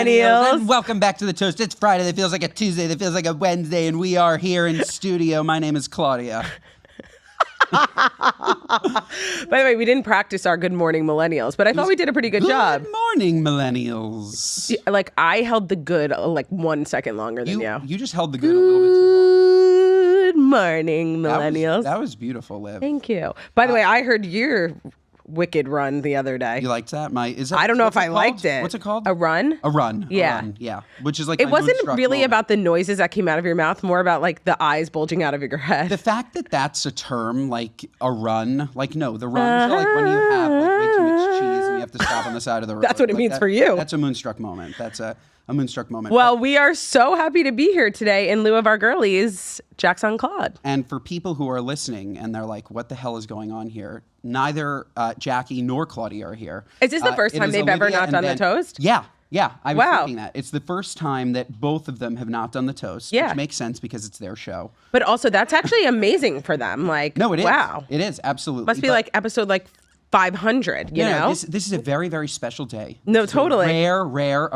millennials. And welcome back to The Toast. It's Friday that feels like a Tuesday, that feels like a Wednesday, and we are here in studio. My name is Claudia. By the way, we didn't practice our good morning millennials, but I thought we did a pretty good job. Good morning, millennials. Like, I held the good like 1 second longer than you. You just held the good a little bit too long. Good morning, millennials. That was beautiful, Liv. Thank you. By the way, I heard your wicked run the other day. You liked that? I don't know if I liked it. What's it called? A run? A run. Yeah. A run, yeah. Which is like It my wasn't moonstruck really moment. about the noises that came out of your mouth, more about like the eyes bulging out of your head. The fact that that's a term, like a run, like no, the runs are like when you have like way too much cheese and you have to stop on the side of the road. That's what it Like means for you. That's a moonstruck moment. That's a moonstruck moment. Well, we are so happy to be here today in lieu of our girlies, Jackson Claude. And for people who are listening and they're like, what the hell is going on here? Neither Jackie nor Claudia are here. Is this the first It time is they've ever Olivia not and done the Ben. toast? Yeah. I was Wow. thinking that. It's the first time that both of them have not done the toast, Yeah. which makes sense because it's their show. But also, that's actually amazing for them. Like, No, it is. Wow. It is, absolutely. Must be But- like episode like 500, you know? This is a very, very special day. No, It's a totally. rare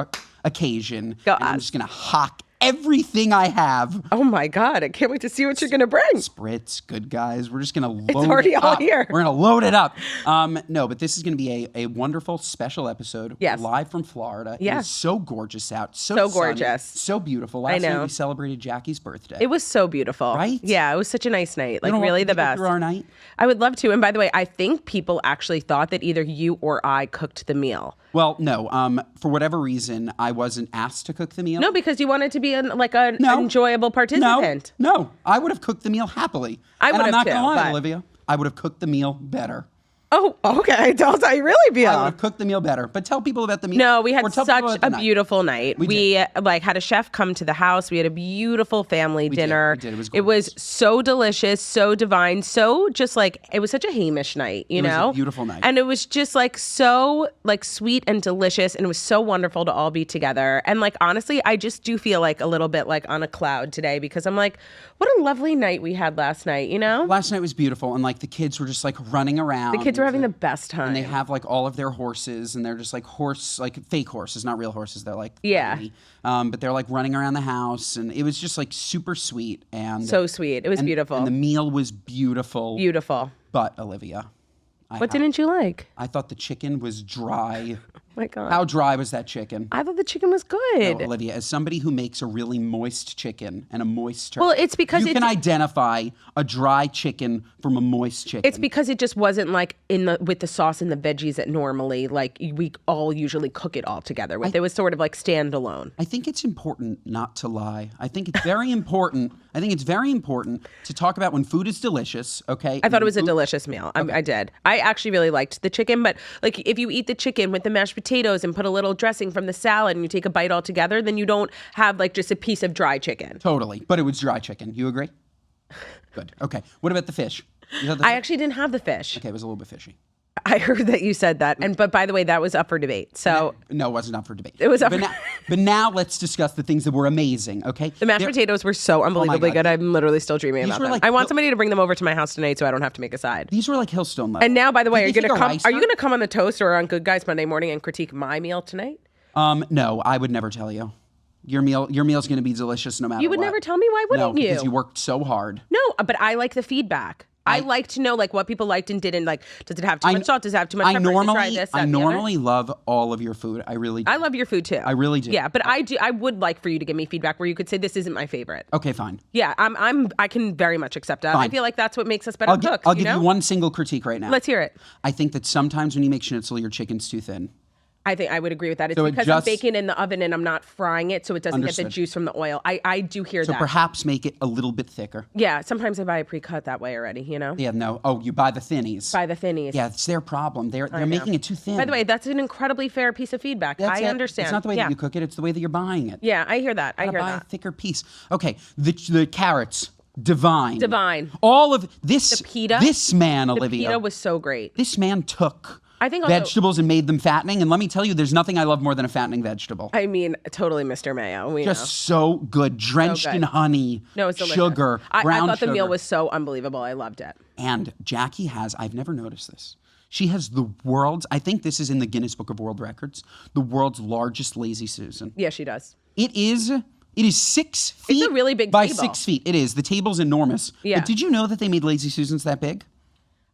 occasion. God. And I'm just going to hock everything I have. Oh my God, I can't wait to see what you're going to bring. Spritz, good guys. We're just going to load It's already it all up. here. We're going to load it up. No, but this is going to be a wonderful special episode. Yes. Live from Florida. Yeah. It is so gorgeous out. So So sunny, gorgeous. So beautiful. I Last night know. we celebrated Jackie's birthday. It was so beautiful. Right? Yeah, it was such a nice night. Like, You don't really want the to take best. through our night? I would love to. And by the way, I think people actually thought that either you or I cooked the meal. Well, no. For whatever reason, I wasn't asked to cook the meal. No, because you wanted to be an No. enjoyable participant. No, I would have cooked the meal happily. I And would I'm have not gonna too, lie, but- Olivia. I would have cooked the meal better. Oh, okay. Don't I really I would feel? have cooked the meal better. But tell people about the meal. No, we had Or tell people such about a the night. beautiful night. We We like had a chef come to the house. We had a beautiful family dinner. We did. It was It was gorgeous. so delicious, so divine, so just like it was such a Hamish night, you It was a know? beautiful night. And it was just like so like sweet and delicious, and it was so wonderful to all be together. And like honestly, I just do feel like a little bit like on a cloud today because I'm like, what a lovely night we had last night, you know? Last night was beautiful, and like the kids were just like running around. The kids were having the best time. And they have like all of their horses, and they're just like fake horses, not real horses. They're like Yeah. tiny. But they're like running around the house, and it was just like super sweet and so sweet. It was beautiful. And the meal was beautiful. Beautiful. But Olivia, What didn't you like? I thought the chicken was dry. Oh my God. How dry was that chicken? I thought the chicken was good. No, Olivia, as somebody who makes a really moist chicken and a moist turkey, Well, it's because you can identify a dry chicken from a moist chicken. It's because it just wasn't like with the sauce and the veggies that normally like we all usually cook it all together with. It was sort of like standalone. I think it's important not to lie. I think it's very important. I think it's very important to talk about when food is delicious. Okay. I thought it was a delicious meal. I did. I actually really liked the chicken, but like if you eat the chicken with the mashed potatoes and put a little dressing from the salad and you take a bite all together, then you don't have like just a piece of dry chicken. Totally, but it was dry chicken. You agree? Good. Okay. What about the fish? You thought the I actually didn't have the fish. Okay, it was a little bit fishy. I heard that you said that, but by the way, that was up for debate. So No, it wasn't up for debate. It was up but for- now, but now let's discuss the things that were amazing. Okay. the mashed potatoes were so unbelievably God. good. I'm literally still dreaming These about were them. like I want somebody to bring them over to my house tonight so I don't have to make a side. These were like Hillstone level. And now, by the way, are you Did they going to take a come? rice Are you on? going to come on the toast or on Good Guys Monday morning and critique my meal tonight? No, I would never tell you. Your meal's going to be delicious no matter what. You would never tell me. Why wouldn't no, you? because you worked so hard. No, but I like the feedback. I like to know like what people liked and didn't like. Does it have too much salt? Does it have too much pepper? Is it dry? This, that, I and the other? normally love all of your food. I really do. I love your food too. I really do. Yeah, but I do. I would like for you to give me feedback where you could say this isn't my favorite. Okay, fine. Yeah, I can very much accept that. I Fine. feel like that's what makes us better cooks. I'll give know? you one single critique right now. Let's hear it. I think that sometimes when you make schnitzel, your chicken's too thin. I think I would agree with that. It's So it because just- I'm baking in the oven and I'm not frying it, so it doesn't get the Understood. juice from the oil. I do hear So that. perhaps make it a little bit thicker. Yeah, sometimes I buy a pre-cut that way already, you know? Yeah, no. Oh, you buy the thinnies. Buy the thinnies. Yeah, it's their problem. They're know. making it too thin. By the way, that's an incredibly fair piece of feedback. That's I it. understand. It's not the way yeah. that you cook it. It's the way that you're buying it. Yeah, I hear that. I Gotta hear buy a that. thicker piece. Okay, the carrots, divine. Divine. All of this. The pita. This man, The Olivia. pita was so great. This man took I think also- vegetables and made them fattening. And let me tell you, there's nothing I love more than a fattening vegetable. I mean, totally Mr. Mayo. We Just know. so good, drenched good. in honey, No, it's delicious. sugar, I brown thought the meal sugar. was so unbelievable. I loved it. And Jackie has, I've never noticed this. She has the world's, I think this is in the Guinness Book of World Records, the world's largest Lazy Susan. Yeah, she does. It is 6 feet. It's a really big by table. 6 feet. It is. The table's enormous. Yeah. But did you know that they made Lazy Susans that big?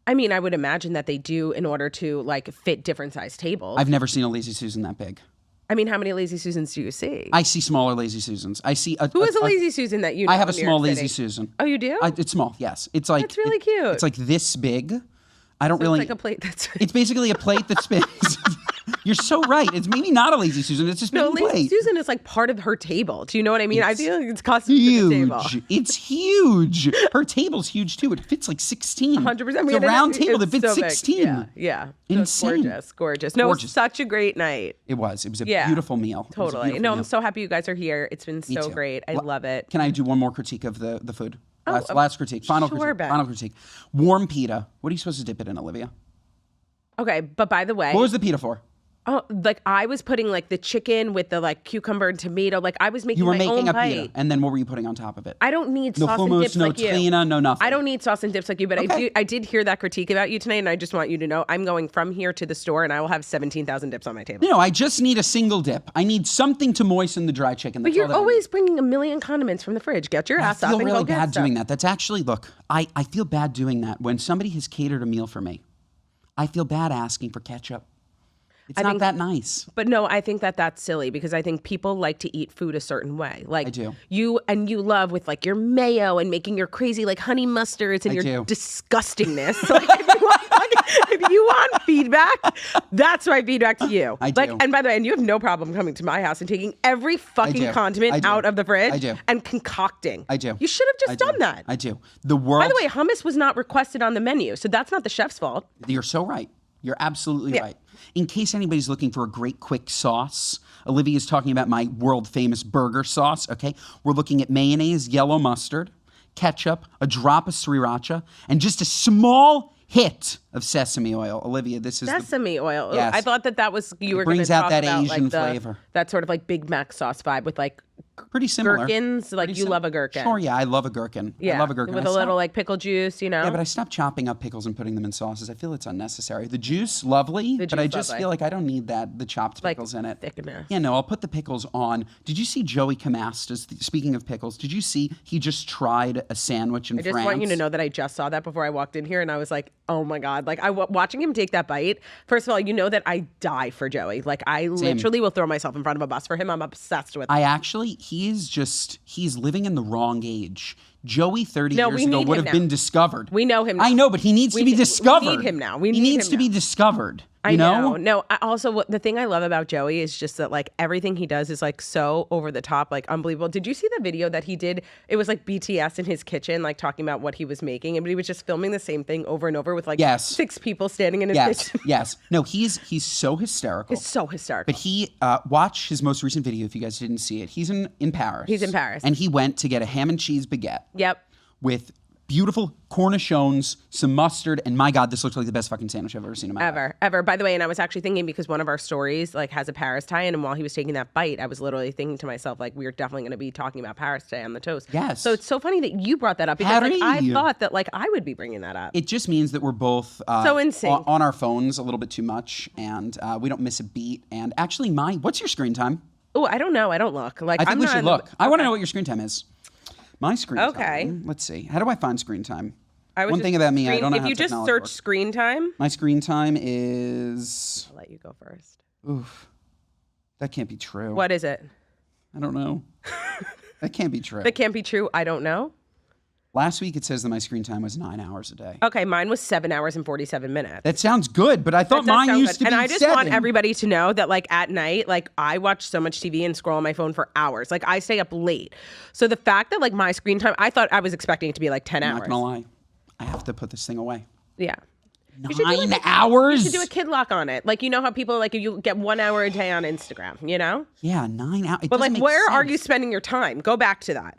I mean, I would imagine that they do in order to like fit different size tables. I've never seen a Lazy Susan that big. I mean, how many Lazy Susans do you see? I see smaller Lazy Susans. I see Who is a Lazy Susan that you know I have a in New small York Lazy City? Susan. Oh, you do? It's small, yes. It's like That's really cute. It's like this big. I don't So really it's like a plate that's It's basically a plate that's big. You're so right. It's maybe not a Lazy Susan. It's just no, a Lazy plate. Susan is like part of her table. Do you know what I mean? I feel like it's custom to the table. Huge. It's huge. Her table's huge too. It fits like 16. 100%. It's a round table that fits 16. Yeah. So it's Insane. gorgeous. No, it was such a great night. It was a beautiful meal. It was a Totally. beautiful No, meal. I'm so happy you guys are here. It's been so too. great. I love it. Can I do one more critique of the food? Last critique. Final sure, critique. Ben. Final critique. Warm pita. What are you supposed to dip it in, Olivia? Okay, but by the way, What was the pita for? oh, like I was putting like the chicken with the like cucumber and tomato. Like I was making You were my making own a bite. pita, and then what were you putting on top of it? I don't need No sauce and hummus, dips no like you. trina, no nothing. I don't need sauce and dips like you, but Okay. I did hear that critique about you tonight, and I just want you to know I'm going from here to the store, and I will have 17,000 dips on my table. No, I just need a single dip. I need something to moisten the dry chicken. But That's you're all that I need. always bringing a million condiments from the fridge. Get your ass I up feel and really go get bad stuff. doing that. That's actually, look, I feel bad doing that. When somebody has catered a meal for me, I feel bad asking for ketchup. It's not that nice. But no, I think that that's silly because I think people like to eat food a certain way. Like I do. You love with like your mayo and making your crazy like honey mustards and I your do. disgustingness. Like, if you want feedback, that's my feedback to you. I do. Like, and by the way, and you have no problem coming to my house and taking every fucking do. I condiment do. out of the fridge I do. and concocting. I do. You should have just done that. I do. The world. By the way, hummus was not requested on the menu, so that's not the chef's fault. You're so right. You're absolutely right. In case anybody's looking for a great quick sauce, Olivia's talking about my world famous burger sauce. Okay, we're looking at mayonnaise, yellow mustard, ketchup, a drop of sriracha, and just a small hit of sesame oil. Olivia, this is Sesame oil. Yes. I thought that was you were going brings to out talk that about Asian like flavor. that sort of like Big Mac sauce vibe with like pretty similar. gherkins. Like Pretty you love a gherkin. Sure, yeah, I love a gherkin. Yeah, I love a gherkin. with I a little stopped- like pickle juice. You know. Yeah, but I stopped chopping up pickles and putting them in sauces. I feel it's unnecessary. The juice, lovely, but I juice, just lovely. feel like I don't need the chopped like pickles in it. thickness. Yeah, no, I'll put the pickles on. Did you see Joey Camastas? Speaking of pickles, did you see he just tried a sandwich in I just France? want you to know that I just saw that before I walked in here, and I was like, "Oh my god!" Like watching him take that bite. First of all, you know that I die for Joey. Like I literally will throw myself in front of a bus for him. I'm obsessed with him. He's living in the wrong age. Joey 30 No, years we ago need would him have now. been discovered. We know him now. I know, but he needs to be discovered. We need him now. He needs to be discovered. I You know? No, also the thing I love about Joey is just that like everything he does is like so over the top, like unbelievable. Did you see the video that he did? It was like BTS in his kitchen, like talking about what he was making, and he was just filming the same thing over and over with like Yes. 6 people standing in his Yes, kitchen. yes. No, he's so hysterical. It's so hysterical. But he watch his most recent video if you guys didn't see it. He's in Paris. He's in Paris. And he went to get a ham and cheese baguette Yep. with beautiful cornichons, some mustard, and my God, this looks like the best fucking sandwich I've ever seen in my life. Ever. By the way, and I was actually thinking because one of our stories like has a Paris tie-in, and while he was taking that bite, I was literally thinking to myself like we're definitely going to be talking about Paris today on the toast. Yes. So it's so funny that you brought that up because like, I Paris. thought that like I would be bringing that up. It just means that we're both So in sync. on our phones a little bit too much, and we don't miss a beat. And actually, what's your screen time? Oh, I don't know. I don't look. Like I think I'm we not should in the- look. I want to know what your screen time is. My screen Okay. time. Let's see. How do I find screen time? I was One just thing about me, I screen- don't know If how you just technology search works. screen time, My screen time is. I'll let you go first. Oof. That can't be true. What is it? I don't know. That can't be true. That can't be true. I don't know. Last week it says that my screen time was 9 hours a day. Okay, mine was 7 hours and 47 minutes. That sounds good, but I thought That does mine sound used good. to be And I just 7. want everybody to know that like at night, like I watch so much TV and scroll on my phone for hours. Like I stay up late. So the fact that like my screen time, I thought I was expecting it to be like 10 I'm hours. not gonna lie. I have to put this thing away. Yeah. 9 hours? You should do a kid lock on it. Like you know how people like you get 1 hour a day on Instagram, you know? Yeah, 9 hours. But like where are you spending your time? Go back to that.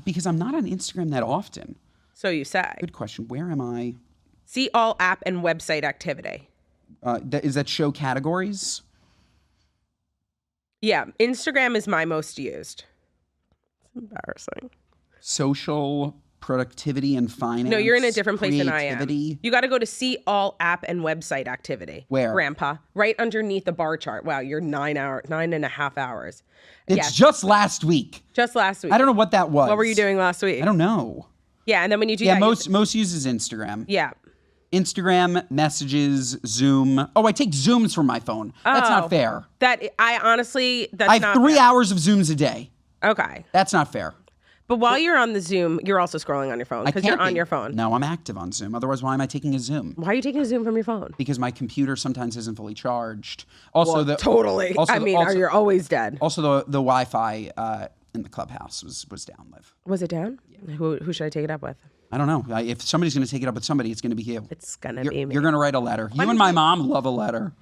Because I'm not on Instagram that often. So you say. Good question. Where am I? See all app and website activity. Is that show categories? Yeah, Instagram is my most used. It's embarrassing. Social productivity and finance. No, you're in a different place than I am. Creativity. You got to go to see all app and website activity. Where? Grandpa. Right underneath the bar chart. Wow, you're 9.5 hours. It's just last week. Just last week. I don't know what that was. What were you doing last week? I don't know. Yeah, and then when you do Yeah, that... most uses Instagram. Yeah. Instagram, messages, Zoom. Oh, I take Zooms from my phone. That's not fair. That's I have not 3 fair. hours of Zooms a day. Okay. That's not fair. But while you're on the Zoom, you're also scrolling on your phone because you're on your phone. No, I'm active on Zoom. Otherwise, why am I taking a Zoom? Why are you taking a Zoom from your phone? Because my computer sometimes isn't fully charged. Also, Totally. You're always dead. Also, the Wi-Fi in the clubhouse was down, Liv. Was it down? Yeah. Who should I take it up with? I don't know. If somebody's going to take it up with somebody, it's going to be you. It's going to be me. You're going to write a letter. You and my mom love a letter.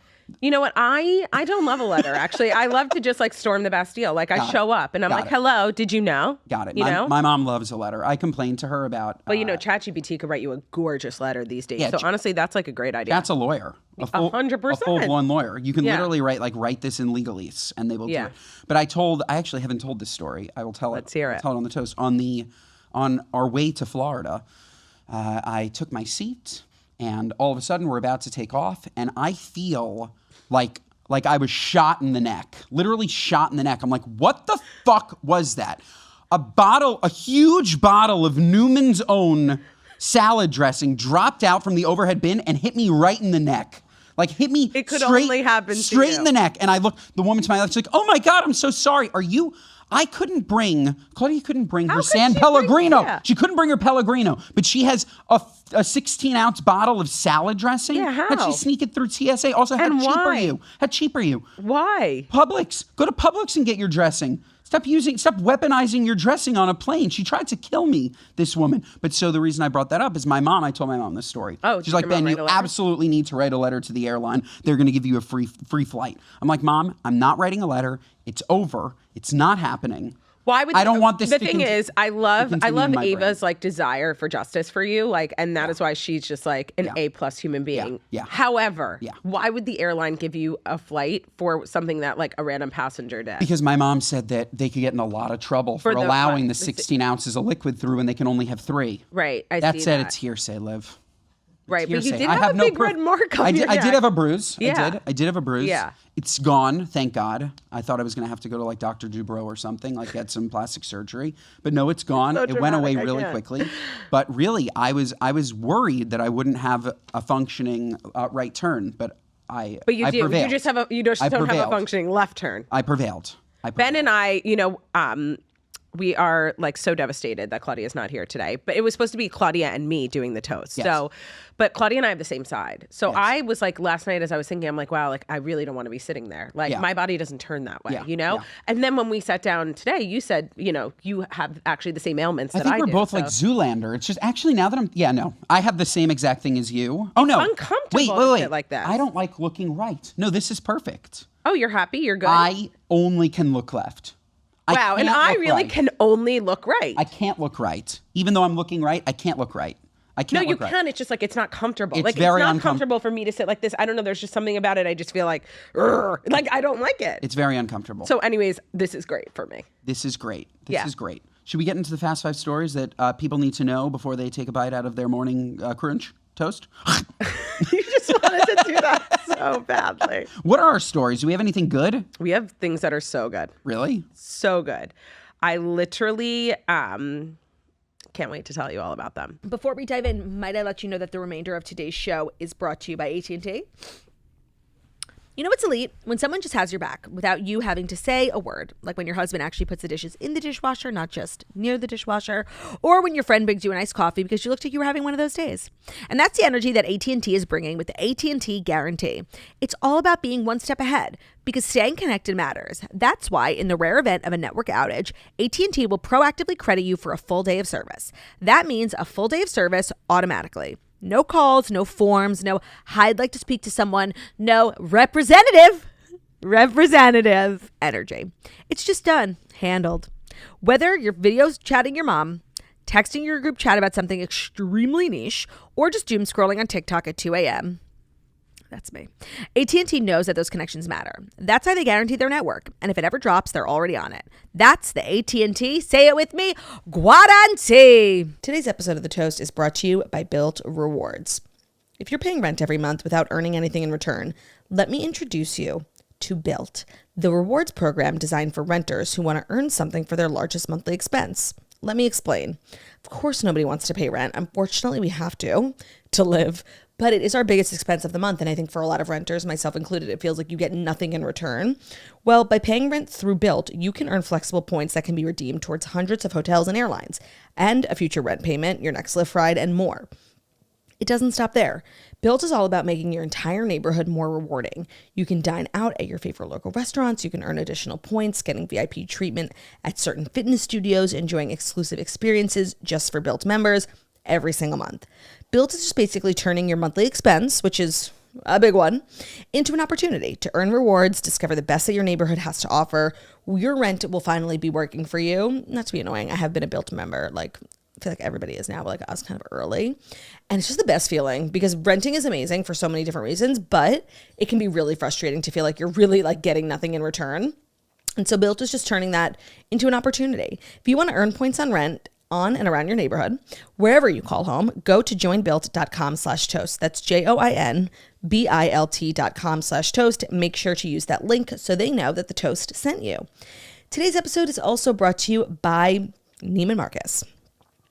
You know what? I don't love a letter, actually. I love to just like storm the Bastille. Like I show up and I'm like, hello, did you know? Got it. You know? My mom loves a letter. I complained to her about... But ChatGPT could write you a gorgeous letter these days. So honestly, that's like a great idea. That's a lawyer. 100%. A full-blown lawyer. You can literally write this in legalese and they will do it. But I actually haven't told this story. I will tell it. Let's hear it. I'll tell it on the toast. On our way to Florida, I took my seat and all of a sudden we're about to take off and I feel like I was shot in the neck, literally shot in the neck. I'm like, what the fuck was that? A huge bottle of Newman's Own salad dressing dropped out from the overhead bin and hit me right in the neck. Like hit me It could only happen to straight you. in the neck. And I looked the woman to my left, she's like, oh my God, I'm so sorry. Claudia couldn't bring her San Pellegrino. She couldn't bring her Pellegrino, but she has a 16-ounce bottle of salad dressing. Yeah, how? How'd she sneak it through TSA? Also, how cheap are you? Why? Publix. Go to Publix and get your dressing. Stop weaponizing your dressing on a plane. She tried to kill me, this woman. But so the reason I brought that up is I told my mom this story. Oh, she's like, Ben, you absolutely need to write a letter to the airline. They're going to give you a free flight. I'm like, Mom, I'm not writing a letter. It's over. It's not happening. Why would I don't want this the to thing is I love Ava's brain. like desire for justice for you, like, and that is why she's just like an A+ human being. Yeah. However, why would the airline give you a flight for something that like a random passenger did? Because my mom said that they could get in a lot of trouble for allowing the 16 ounces of liquid through and they can only have 3. Right. It's hearsay, Liv. Right, but you hearsay. did have a big red mark on your neck. I did have a bruise. Yeah. I did have a bruise. Yeah. It's gone, thank God. I thought I was going to have to go to like Dr. Dubrow or something, like get some plastic surgery. But no, it's gone. It went away really quickly. But really, I was worried that I wouldn't have a functioning right turn, but I prevailed. You just don't have a functioning left turn. I prevailed. Ben and I, we are like so devastated that Claudia is not here today, but it was supposed to be Claudia and me doing the toast. Yes. So, but Claudia and I have the same side. So I was like, last night as I was thinking, I'm like, wow, like I really don't want to be sitting there. Like my body doesn't turn that way, Yeah. And then when we sat down today, you said, you have actually the same ailments that I do. I think we're both like Zoolander. It's just actually now that I have the same exact thing as you. Oh no. Uncomfortable wait. Sit like that. I don't like looking right. No, this is perfect. Oh, you're happy? You're good? I only can look left. Wow, and I really can only look right. I can't look right. Even though I'm looking right, I can't look right. I can't look right. No, you can. It's just like it's not comfortable. It's like very it's not comfortable for me to sit like this. I don't know. There's just something about it. I just feel like I don't like it. It's very uncomfortable. So anyways, this is great for me. This is great. This is great. Should we get into the fast 5 stories that people need to know before they take a bite out of their morning crunch toast? You just wanted to do that so badly. What are our stories? Do we have anything good? We have things that are so good. Really? So good. I literally can't wait to tell you all about them. Before we dive in, might I let you know that the remainder of today's show is brought to you by AT&T? You know what's elite? When someone just has your back without you having to say a word, like when your husband actually puts the dishes in the dishwasher, not just near the dishwasher, or when your friend brings you an iced coffee because you looked like you were having one of those days. And that's the energy that AT&T is bringing with the AT&T Guarantee. It's all about being one step ahead because staying connected matters. That's why in the rare event of a network outage, AT&T will proactively credit you for a full day of service. That means a full day of service automatically. No calls, no forms, no I'd like to speak to someone, no representative energy. It's just done, handled. Whether you're video chatting your mom, texting your group chat about something extremely niche, or just doom scrolling on TikTok at 2 a.m., That's me. AT&T knows that those connections matter. That's why they guarantee their network. And if it ever drops, they're already on it. That's the AT&T, say it with me, guarantee. Today's episode of The Toast is brought to you by Built Rewards. If you're paying rent every month without earning anything in return, let me introduce you to Built, the rewards program designed for renters who want to earn something for their largest monthly expense. Let me explain. Of course, nobody wants to pay rent. Unfortunately, we have to live. But it is our biggest expense of the month. And I think for a lot of renters, myself included, it feels like you get nothing in return. Well, by paying rent through Built, you can earn flexible points that can be redeemed towards hundreds of hotels and airlines, and a future rent payment, your next Lyft ride, and more. It doesn't stop there. Built is all about making your entire neighborhood more rewarding. You can dine out at your favorite local restaurants. You can earn additional points, getting VIP treatment at certain fitness studios, enjoying exclusive experiences just for Built members every single month. Built is just basically turning your monthly expense, which is a big one, into an opportunity to earn rewards, discover the best that your neighborhood has to offer. Your rent will finally be working for you. Not to be annoying, I have been a Built member. I feel like everybody is now, but I was kind of early. And it's just the best feeling because renting is amazing for so many different reasons, but it can be really frustrating to feel like you're really getting nothing in return. And so Built is just turning that into an opportunity. If you want to earn points on rent, on and around your neighborhood, wherever you call home, go to joinbuilt.com/toast. That's joinbilt.com/toast. Make sure to use that link so they know that the Toast sent you. Today's episode is also brought to you by Neiman Marcus.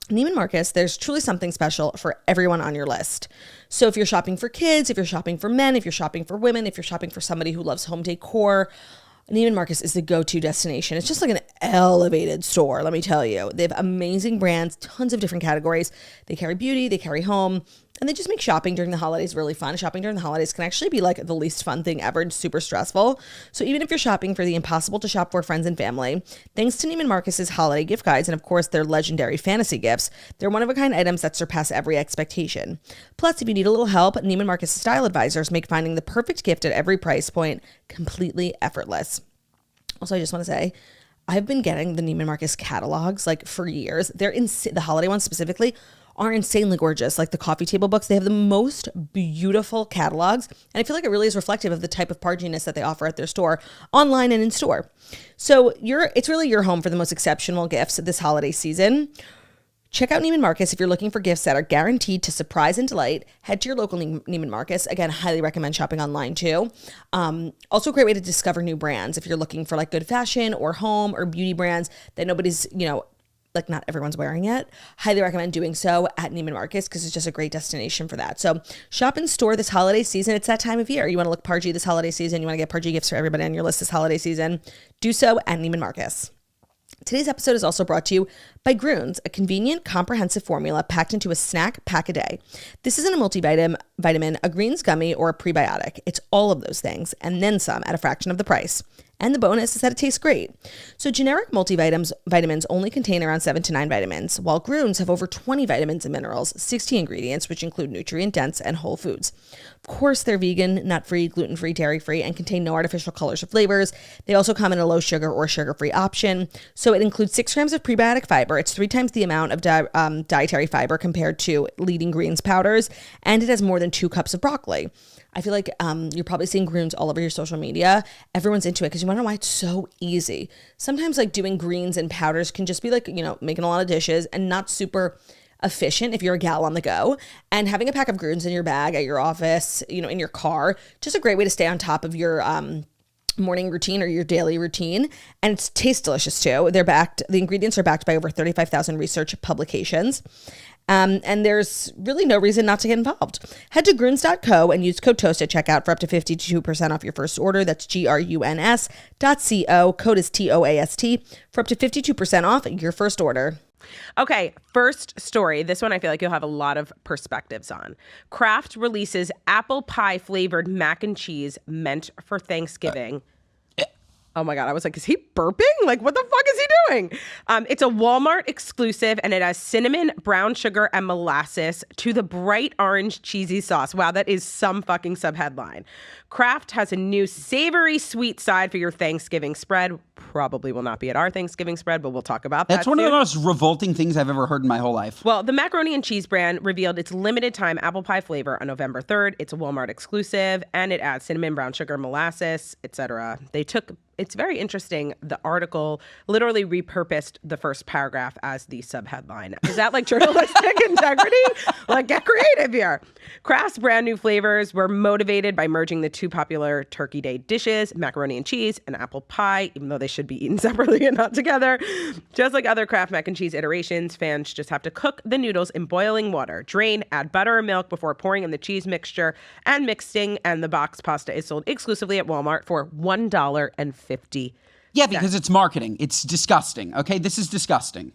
Neiman Marcus, there's truly something special for everyone on your list. So if you're shopping for kids, if you're shopping for men, if you're shopping for women, if you're shopping for somebody who loves home decor, Neiman Marcus is the go-to destination. It's just like an elevated store, let me tell you. They have amazing brands, tons of different categories. They carry beauty, they carry home, and they just make shopping during the holidays really fun. Shopping during the holidays can actually be the least fun thing ever. It's super stressful. So even if you're shopping for the impossible to shop for friends and family, thanks to Neiman Marcus's holiday gift guides and of course their legendary fantasy gifts, they're one-of-a-kind items that surpass every expectation. Plus, if you need a little help, Neiman Marcus style advisors make finding the perfect gift at every price point completely effortless. Also, I just want to say, I've been getting the Neiman Marcus catalogs for years. They're the holiday ones specifically are insanely gorgeous. Like the coffee table books, they have the most beautiful catalogs. And I feel like it really is reflective of the type of parginess that they offer at their store, online and in store. So it's really your home for the most exceptional gifts this holiday season. Check out Neiman Marcus if you're looking for gifts that are guaranteed to surprise and delight. Head to your local Neiman Marcus. Again, highly recommend shopping online too. Also a great way to discover new brands if you're looking for good fashion or home or beauty brands that nobody's, not everyone's wearing yet. Highly recommend doing so at Neiman Marcus because it's just a great destination for that. So shop in store this holiday season. It's that time of year. You want to look pargy this holiday season. You want to get pargy gifts for everybody on your list this holiday season. Do so at Neiman Marcus. Today's episode is also brought to you by Grunes, a convenient, comprehensive formula packed into a snack pack a day. This isn't a multivitamin, a greens gummy, or a prebiotic. It's all of those things, and then some at a fraction of the price. And the bonus is that it tastes great. So generic multivitamins only contain around 7 to 9 vitamins, while Grunes have over 20 vitamins and minerals, 60 ingredients, which include nutrient-dense and whole foods. Of course, they're vegan, nut-free, gluten-free, dairy-free, and contain no artificial colors or flavors. They also come in a low sugar or sugar-free option. So it includes 6 grams of prebiotic fiber. It's 3 times the amount of dietary fiber compared to leading greens powders, and it has more than 2 cups of broccoli. I feel like you're probably seeing greens all over your social media. Everyone's into it because you want to know why it's so easy. Sometimes doing greens and powders can just be making a lot of dishes and not super efficient if you're a gal on the go. And having a pack of greens in your bag at your office, in your car, just a great way to stay on top of your morning routine or your daily routine. And it tastes delicious too. The ingredients are backed by over 35,000 research publications. And there's really no reason not to get involved. Head to grunes.co and use code TOAST at checkout for up to 52% off your first order. That's gruns.co. Code is TOAST for up to 52% off your first order. Okay, first story. This one I feel like you'll have a lot of perspectives on. Kraft releases apple pie flavored mac and cheese meant for Thanksgiving. Oh my God, I was like, is he burping? What the fuck is he doing? It's a Walmart exclusive and it has cinnamon, brown sugar, and molasses to the bright orange cheesy sauce. Wow, that is some fucking subheadline. Kraft has a new savory sweet side for your Thanksgiving spread. Probably will not be at our Thanksgiving spread, but we'll talk about that. That's one of the most revolting things I've ever heard in my whole life. Well, the macaroni and cheese brand revealed its limited time apple pie flavor on November 3rd. It's a Walmart exclusive, and it adds cinnamon, brown sugar, molasses, etc. It's very interesting. The article literally repurposed the first paragraph as the subheadline. Is that like journalistic integrity? Like, get creative here. Kraft's brand new flavors were motivated by merging the two popular Turkey Day dishes, macaroni and cheese and apple pie, even though they should be eaten separately and not together. Just like other Kraft mac and cheese iterations, fans just have to cook the noodles in boiling water, drain, add butter or milk before pouring in the cheese mixture and mixing, and the box pasta is sold exclusively at Walmart for $1.50. Yeah, because it's marketing. It's disgusting. Okay, this is disgusting.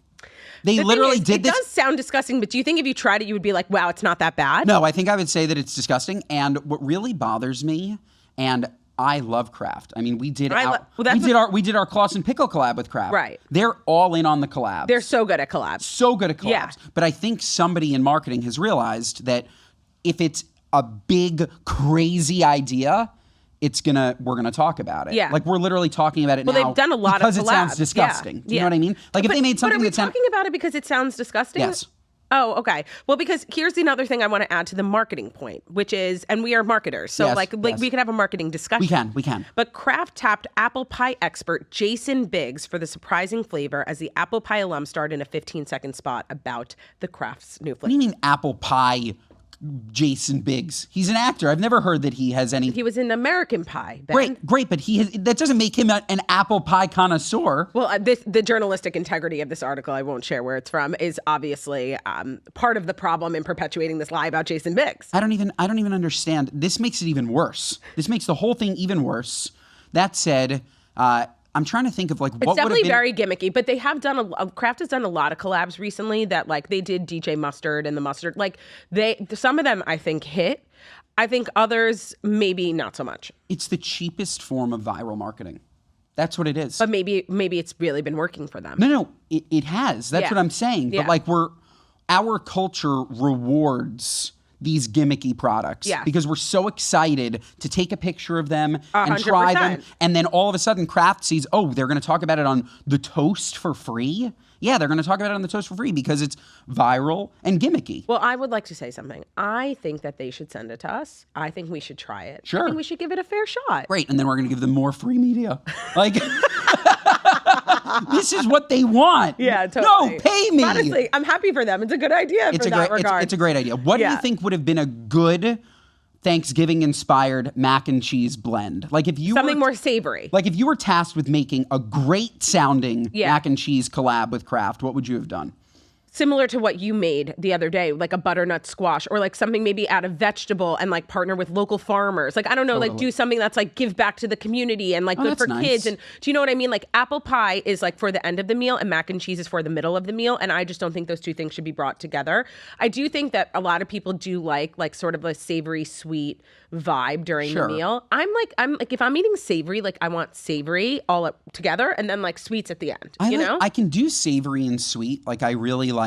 They The literally thing is, did this. It does sound disgusting, but do you think if you tried it, you would be like, wow, it's not that bad? No, I think I would say that it's disgusting. And what really bothers me, and I love Kraft. I mean, we did our Clausen pickle collab with Kraft. Right. They're all in on the collabs. They're so good at collabs. So good at collabs. Yeah. But I think somebody in marketing has realized that if it's a big, crazy idea, we're gonna talk about it. Yeah. Like, we're literally talking about it now. Well, they've done a lot of because collabs. it sounds disgusting. Yeah. Do you know what I mean? Like, if they made something But are we that sounds... talking about it because it sounds disgusting? Yes. Oh, okay. Well, because here's another thing I want to add to the marketing point, which is, and we are marketers, so Yes, yes. we could have a marketing discussion. We can. But Kraft tapped apple pie expert Jason Biggs for the surprising flavor as the apple pie alum starred in a 15-second spot about the Kraft's new What flavor. do you mean apple pie Jason Biggs? He's an actor. I've never heard that he has any... He was in American Pie. Ben. Great, but that doesn't make him an apple pie connoisseur. Well, the journalistic integrity of this article, I won't share where it's from, is obviously part of the problem in perpetuating this lie about Jason Biggs. I don't even understand. This makes it even worse. This makes the whole thing even worse. That said, I'm trying to think of It's what would have definitely been... very gimmicky, but they have done Kraft has done a lot of collabs recently that they did DJ Mustard and the Mustard. Some of them I think hit. I think others maybe not so much. It's the cheapest form of viral marketing. That's what it is. But maybe it's really been working for them. No, it has. That's what I'm saying. Yeah. But our culture rewards these gimmicky products because we're so excited to take a picture of them and try them. And then all of a sudden Kraft sees, they're going to talk about it on the toast for free. Yeah, they're going to talk about it on the toast for free because it's viral and gimmicky. Well, I would like to say something. I think that they should send it to us. I think we should try it. Sure. I think we should give it a fair shot. Great. And then we're going to give them more free media. This is what they want. Yeah, totally. No, pay me. Honestly, I'm happy for them. It's a good idea It's a great idea. What do you think would have been a good Thanksgiving-inspired mac and cheese blend? Something more savory. If you were tasked with making a great-sounding mac and cheese collab with Kraft, what would you have done? Similar to what you made the other day, like a butternut squash, or something maybe add a vegetable and partner with local farmers. I don't know, do something that's give back to the community and good for kids. And do you know what I mean? Apple pie is for the end of the meal and mac and cheese is for the middle of the meal. And I just don't think those two things should be brought together. I do think that a lot of people do like sort of a savory, sweet vibe during the meal. I'm if I'm eating savory, I want savory all up together and then sweets at the end. I can do savory and sweet. I really like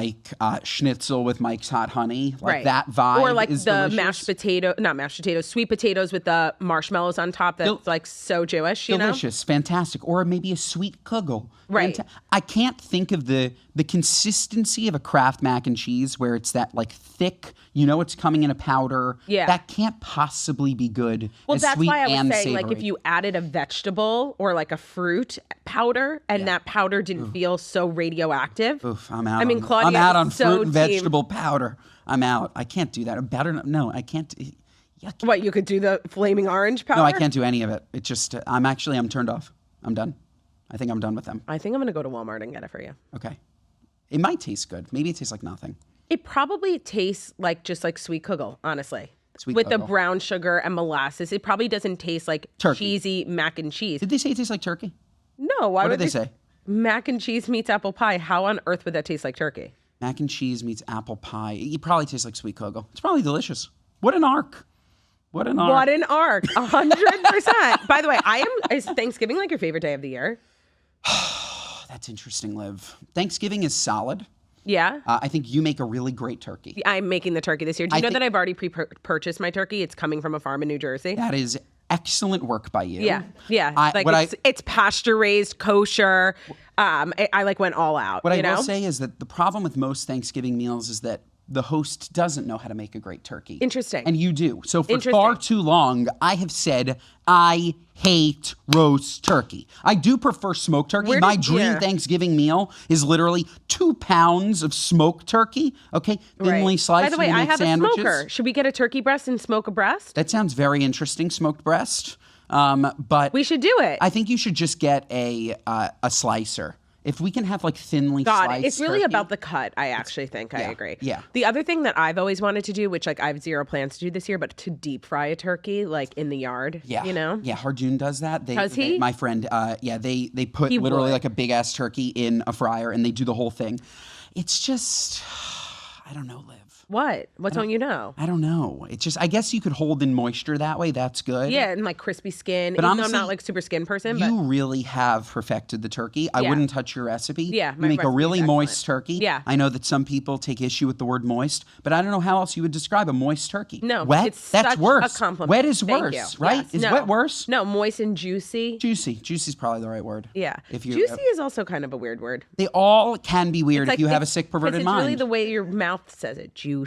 schnitzel with Mike's Hot Honey. That vibe. Or is the delicious. sweet potatoes with the marshmallows on top. That's so Jewish, you delicious, fantastic. Or maybe a sweet kugel. Right. I can't think of the consistency of a Kraft mac and cheese where it's that thick, it's coming in a powder. Yeah. That can't possibly be good. Well, as that's sweet why I was and saying savory. if you added a vegetable or a fruit powder and that powder didn't feel so radioactive. Oof, I'm out. Claudia I'm out on so fruit and vegetable powder. I'm out. I can't do that. No, I can't. Yuck. What, you could do the flaming orange powder? No, I can't do any of it. It's just I'm turned off. I'm done. I think I'm done with them. I think I'm going to go to Walmart and get it for you. Okay. It might taste good. Maybe it tastes like nothing. It probably tastes just like sweet kugel, honestly. Sweet with kugel. the brown sugar and molasses. It probably doesn't taste like turkey. Cheesy mac and cheese. Did they say it tastes like turkey? No. What did they say? Mac and cheese meets apple pie. How on earth would that taste like turkey? Mac and cheese meets apple pie. It probably tastes like sweet kugel. It's probably delicious. What an arc. What an arc. What an arc. 100%. By the way, is Thanksgiving your favorite day of the year? That's interesting, Liv. Thanksgiving is solid. Yeah. I think you make a really great turkey. I'm making the turkey this year. Do you know that I've already purchased my turkey? It's coming from a farm in New Jersey. That is excellent work by you. Yeah. It's pasture raised, kosher. I like went all out. What I will say is that the problem with most Thanksgiving meals is that the host doesn't know how to make a great turkey. Interesting. And you do. So for far too long, I have said, I hate roast turkey. I do prefer smoked turkey. My dream Thanksgiving meal is literally 2 pounds of smoked turkey, okay? Thinly sliced. By the way, I have sandwiches. a smoker. Should we get a turkey breast and smoke a breast? That sounds very interesting, smoked breast. But we should do it. I think you should just get a slicer. If we can have like thinly sliced it's really turkey. about the cut. I actually think I agree. Yeah. The other thing that I've always wanted to do, which like I have zero plans to do this year, but to deep fry a turkey like in the yard. Yeah. You know? Yeah. Harjun does that. Does he? My friend. They put literally like a big ass turkey in a fryer and they do the whole thing. It's just, I don't know, Liv. What? What don't you know? I don't know. It's just, I guess you could hold in moisture that way. That's good. Yeah, and like crispy skin. But Even honestly, though I'm not like super skin person. You really have perfected the turkey. I wouldn't touch your recipe. Yeah, you make a really moist turkey. Yeah. I know that some people take issue with the word moist, but I don't know how else you would describe a moist turkey. No, wet. it's That's such worse. a compliment. Wet is Thank worse, you. right? Yes. Is No. wet worse? No, moist and juicy. Juicy is probably the right word. Yeah. If you Juicy is also kind of a weird word. They all can be weird It's if you have a it's- sick, perverted it's mind. really the way your mouth says it. Juicy.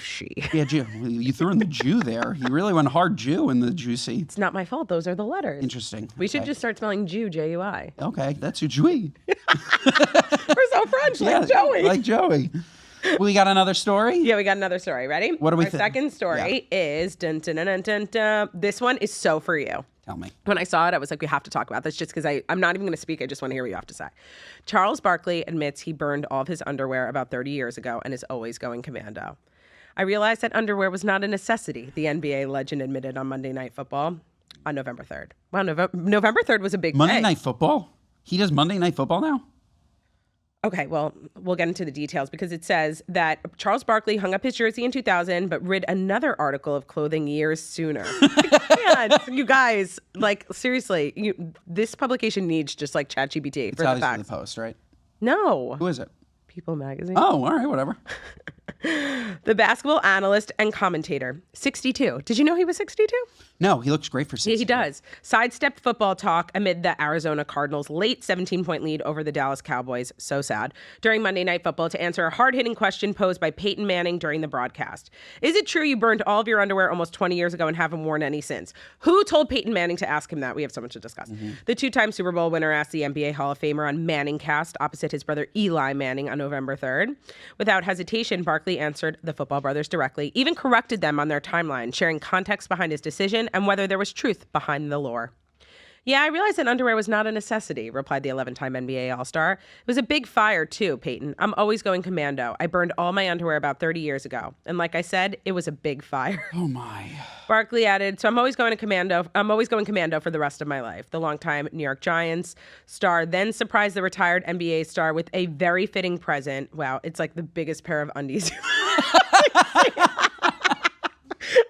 Yeah, Jew. You threw in the Jew there. You really went hard Jew in the juicy. It's not my fault. Those are the letters. Interesting. We should just start spelling Jew, J-U-I. Okay, that's your Jewy. We're so French, like Joey. Like Joey. We got another story? Yeah, we got another story. Ready? What do we Our think? second story is dun, dun, dun, dun, dun, dun. This one is so for you. Tell me. When I saw it, I was like, we have to talk about this just because I'm not even going to speak. I just want to hear what you have to say. Charles Barkley admits he burned all of his underwear about 30 years ago and is always going commando. I realized that underwear was not a necessity, the NBA legend admitted on Monday Night Football on November 3rd. Wow, November 3rd was a big Monday day. Night Football? He does Monday Night Football now? Okay, well, we'll get into the details because it says that Charles Barkley hung up his jersey in 2000, but rid another article of clothing years sooner. You guys, like, seriously, this publication needs just like ChatGPT for the It's facts. obviously the Post, right? No. Who is it? People magazine. Oh, all right, whatever. The basketball analyst and commentator, 62. Did you know he was 62? No, he looks great for 60. Yeah, he does. Sidestepped football talk amid the Arizona Cardinals' late 17-point lead over the Dallas Cowboys. So sad. During Monday Night Football to answer a hard-hitting question posed by Peyton Manning during the broadcast. Is it true you burned all of your underwear almost 20 years ago and haven't worn any since? Who told Peyton Manning to ask him that? We have so much to discuss. The two-time Super Bowl winner asked the NBA Hall of Famer on Manningcast opposite his brother Eli Manning on November 3rd. Without hesitation, Barkley answered the football brothers directly, even corrected them on their timeline, sharing context behind his decision and whether there was truth behind the lore. Yeah, I realized that underwear was not a necessity, replied the 11-time NBA All-Star. It was a big fire, too, Peyton. I'm always going commando. I burned all my underwear about 30 years ago. And like I said, it was a big fire. Oh, my. Barkley added, so I'm always going commando for the rest of my life. The longtime New York Giants star then surprised the retired NBA star with a very fitting present. Wow, it's like the biggest pair of undies.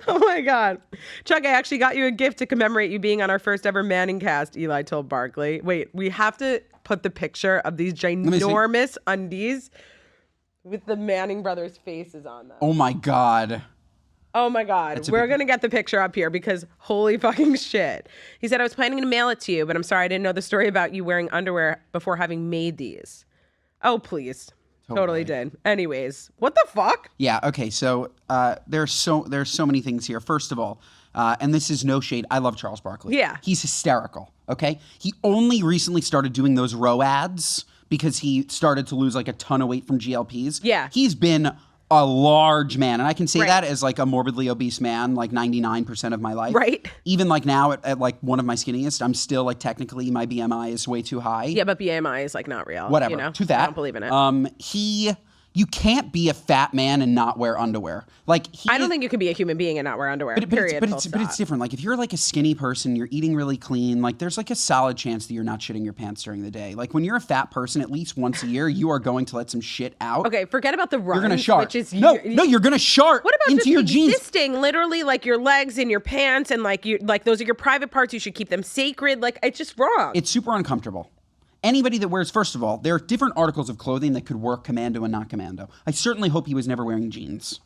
Oh my God. Chuck, I actually got you a gift to commemorate you being on our first ever Manningcast, Eli told Barkley. Wait, we have to put the picture of these ginormous undies with the Manning brothers' faces on them. Oh, my God. Oh my God. We're going to get the picture up here because holy fucking shit. He said, I was planning to mail it to you, but I'm sorry I didn't know the story about you wearing underwear before having made these. Oh, please. Totally did. Anyways, what the fuck? Yeah, okay, so there's so many things here. First of all, and this is no shade, I love Charles Barkley. Yeah. He's hysterical, okay? He only recently started doing those row ads because he started to lose like a ton of weight from GLPs. Yeah. He's been a large man, and I can say Right. that as like a morbidly obese man, like 99% of my life. Right. Even like now at like one of my skinniest, I'm still like technically my BMI is way too high. Yeah, but BMI is like not real. Whatever. You know? To that. I don't believe in it. You can't be a fat man and not wear underwear. Like I don't think you can be a human being and not wear underwear. Period. But it's different. Like if you're like a skinny person, you're eating really clean. Like there's like a solid chance that you're not shitting your pants during the day. Like when you're a fat person, at least once a year, you are going to let some shit out. Okay, forget about the runs. You're gonna shart. Which is no, you're gonna shart. What about into just your jeans? existing? Literally, like your legs and your pants, and like those are your private parts. You should keep them sacred. Like it's just wrong. It's super uncomfortable. Anybody that wears, first of all, there are different articles of clothing that could work commando and not commando. I certainly hope he was never wearing jeans.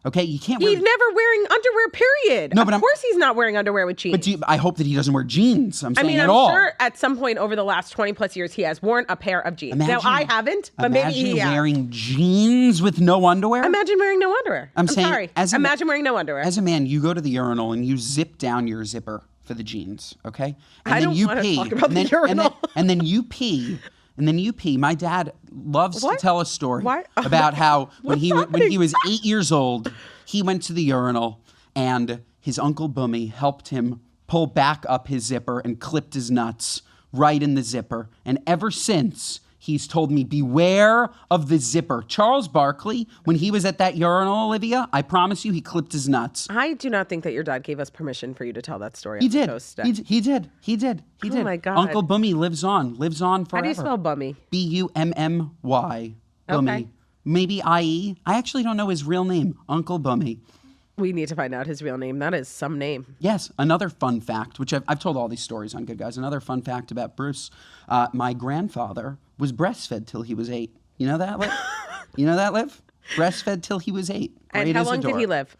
Okay, you can't He's wear. never wearing underwear, period. No, but of course he's not wearing underwear with jeans. But I hope that he doesn't wear jeans. I'm saying I'm at all. sure at some point over the last 20 plus years, he has worn a pair of jeans. Now, I haven't, but maybe he has. wearing jeans with no underwear. Imagine wearing no underwear. I'm saying, sorry. Imagine wearing no underwear. As a man, you go to the urinal and you zip down your zipper for the jeans, okay? And I then don't you wanna pee. talk about and the then, urinal. And then you pee. And then you pee. My dad loves to What? tell a story What? about how when he happening? was 8 years old, he went to the urinal and his Uncle Bummy helped him pull back up his zipper and clipped his nuts right in the zipper. And ever since, he's told me, beware of the zipper. Charles Barkley, when he was at that urinal, Olivia, I promise you, he clipped his nuts. I do not think that your dad gave us permission for you to tell that story. He on the did. show today. He did. Oh my God. Uncle Bummy lives on forever. How do you spell bummy? Bummy. Bummy. Okay. Maybe IE. I actually don't know his real name. Uncle Bummy. We need to find out his real name. That is some name. Yes, another fun fact, which I've told all these stories on Good Guys. Another fun fact about Bruce: my grandfather was breastfed till he was 8. You know that, Liv? You know that, Liv? Breastfed till he was 8. And Great how as a long did door. he live?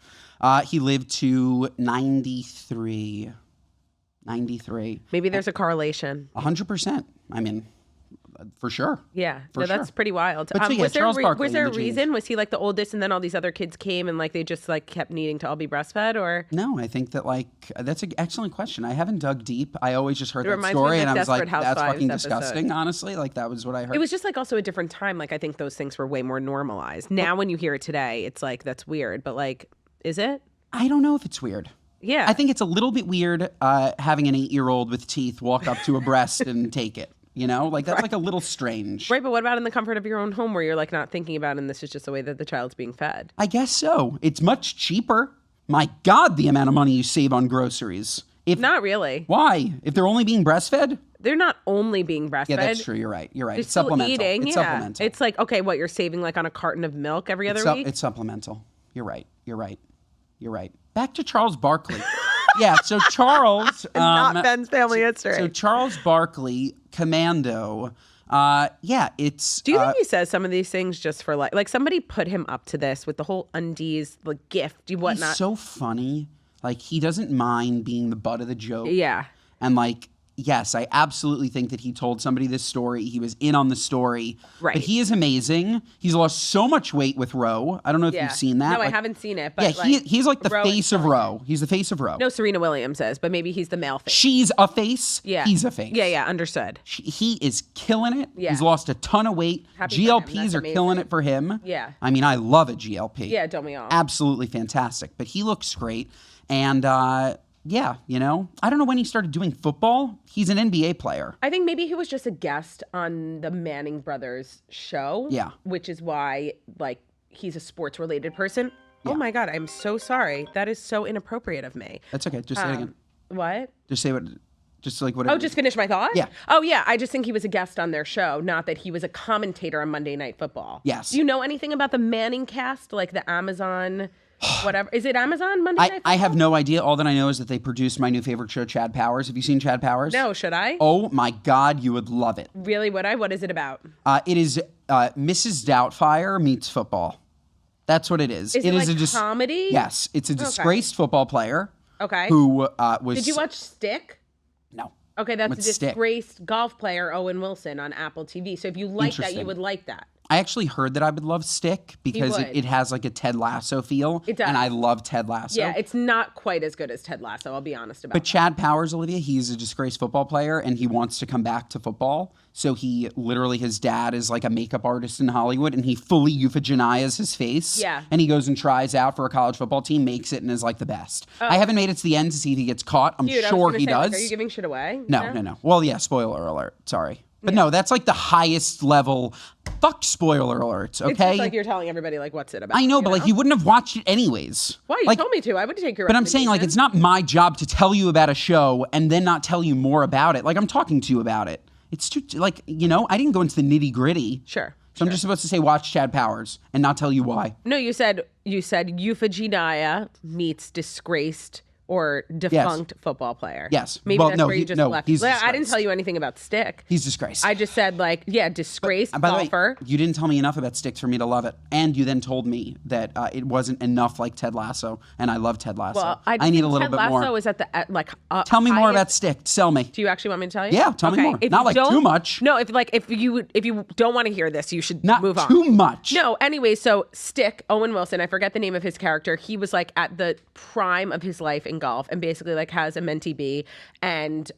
He lived to 93. 93. Maybe there's a correlation. 100%. I mean, for sure. Yeah, For no, sure. that's pretty wild. But so, yeah, Charles Barkley was there a and the jeans. reason? Was he like the oldest, and then all these other kids came, and like they just like kept needing to all be breastfed, or? No, I think that that's an excellent question. I haven't dug deep. I always just heard It that reminds me story, of and the I was like, Desperate that's fucking Housewives disgusting. episode. Honestly, like that was what I heard. It was just like also a different time. Like I think those things were way more normalized. Now, when you hear it today, it's like that's weird. But like, is it? I don't know if it's weird. Yeah, I think it's a little bit weird having an 8-year-old with teeth walk up to a breast and take it. You know, like that's like a little strange. right. But what about in the comfort of your own home, where you're like not thinking about, it and this is just the way that the child's being fed? I guess so. It's much cheaper. My God, the amount of money you save on groceries. If Not really. Why? If they're only being breastfed? They're not only being breastfed. Yeah, that's true. You're right. You're right. They're It's still supplemental. eating. It's yeah, supplemental. it's like okay, what you're saving like on a carton of milk every other week. It's supplemental. You're right. You're right. You're right. Back to Charles Barkley. Yeah, so Charles... Not Ben's family history. So Charles Barkley, Commando, it's... Do you think he says some of these things just for like somebody put him up to this with the whole undies, the gift, whatnot? He's so funny. Like, he doesn't mind being the butt of the joke. Yeah. And like... Yes, I absolutely think that he told somebody this story. He was in on the story. Right. But he is amazing. He's lost so much weight with Roe. I don't know if you've seen that. No, I Like, haven't seen it. But yeah, like, he's like the Roe face is of killing Roe. He's the face of Roe. it. No, Serena Williams is, but maybe he's the male face. She's a face. Yeah. He's a face. Yeah, understood. He is killing it. Yeah. He's lost a ton of weight. Happy for him. GLPs That's are killing amazing. it for him. Yeah. I mean, I love a GLP. Yeah, don't we all? Absolutely fantastic. But he looks great. And yeah, you know, I don't know when he started doing football. He's an NBA player. I think maybe he was just a guest on the Manning Brothers show. Yeah. Which is why, like, he's a sports related person. Yeah. Oh my God, I'm so sorry. That is so inappropriate of me. That's okay. Just say it again. What? Just say what. Just like whatever. Oh, just finish my thought? Yeah. Oh, yeah. I just think he was a guest on their show, not that he was a commentator on Monday Night Football. Yes. Do you know anything about the Manning cast? Like the Amazon, whatever. Is it Amazon Monday Night Football? I have no idea. All that I know is that they produced my new favorite show, Chad Powers. Have you seen Chad Powers? No, should I? Oh my God, you would love it. Really, would I? What is it about? It is Mrs. Doubtfire meets football. That's what it is. Is it like a comedy? Yes, it's a disgraced football player. Okay. Who was? Did you watch Stick? No. Okay, that's What's a Stick? disgraced golf player, Owen Wilson, on Apple TV. So if you like that, Interesting. you would like that. I actually heard that I would love Stick because would. it has like a Ted Lasso feel. It does. And I love Ted Lasso. Yeah, it's not quite as good as Ted Lasso, I'll be honest about But Chad Powers, Olivia, he's a disgraced football player and he wants to come back to football. So he literally, his dad is like a makeup artist in Hollywood and he fully euphogenias his face. Yeah. And he goes and tries out for a college football team, makes it, and is like the best. I haven't made it to the end to see if he gets caught. I'm Dude, I was sure gonna he say, like, does. are you giving shit away? No. Well, yeah, spoiler alert. Sorry. But no, that's like the highest level. Fuck spoiler alerts, okay? It's just like you're telling everybody, like, what's it about? I know, but like you wouldn't have watched it anyways. Why? You Like, told me to. I would take your but I'm saying, like, it's not my job to tell you about a show and then not tell you more about it. Like, I'm talking to you about it. It's too, like, you know, I didn't go into the nitty gritty. Sure. So I'm just supposed to say, watch Chad Powers and not tell you why. No, you said euphogenia meets disgraced or defunct football player. Yes. Maybe Well, that's no, where you just left. he's I didn't disgraced. tell you anything about Stick. He's disgraced. I just said disgraced By the way, golfer. you didn't tell me enough about Stick for me to love it. And you then told me that it wasn't enough like Ted Lasso, and I love Ted Lasso. Well, I need a little Ted bit Lasso more. is at the Tell me more highest- about Stick. Sell me. Do you actually want me to tell you? Yeah, tell me more. If Not you like too don't- much. No, if you don't want to hear this, you should Not move on. too much. No, anyway, so Stick, Owen Wilson, I forget the name of his character. He was like at the prime of his life in golf and basically like has a mentee B and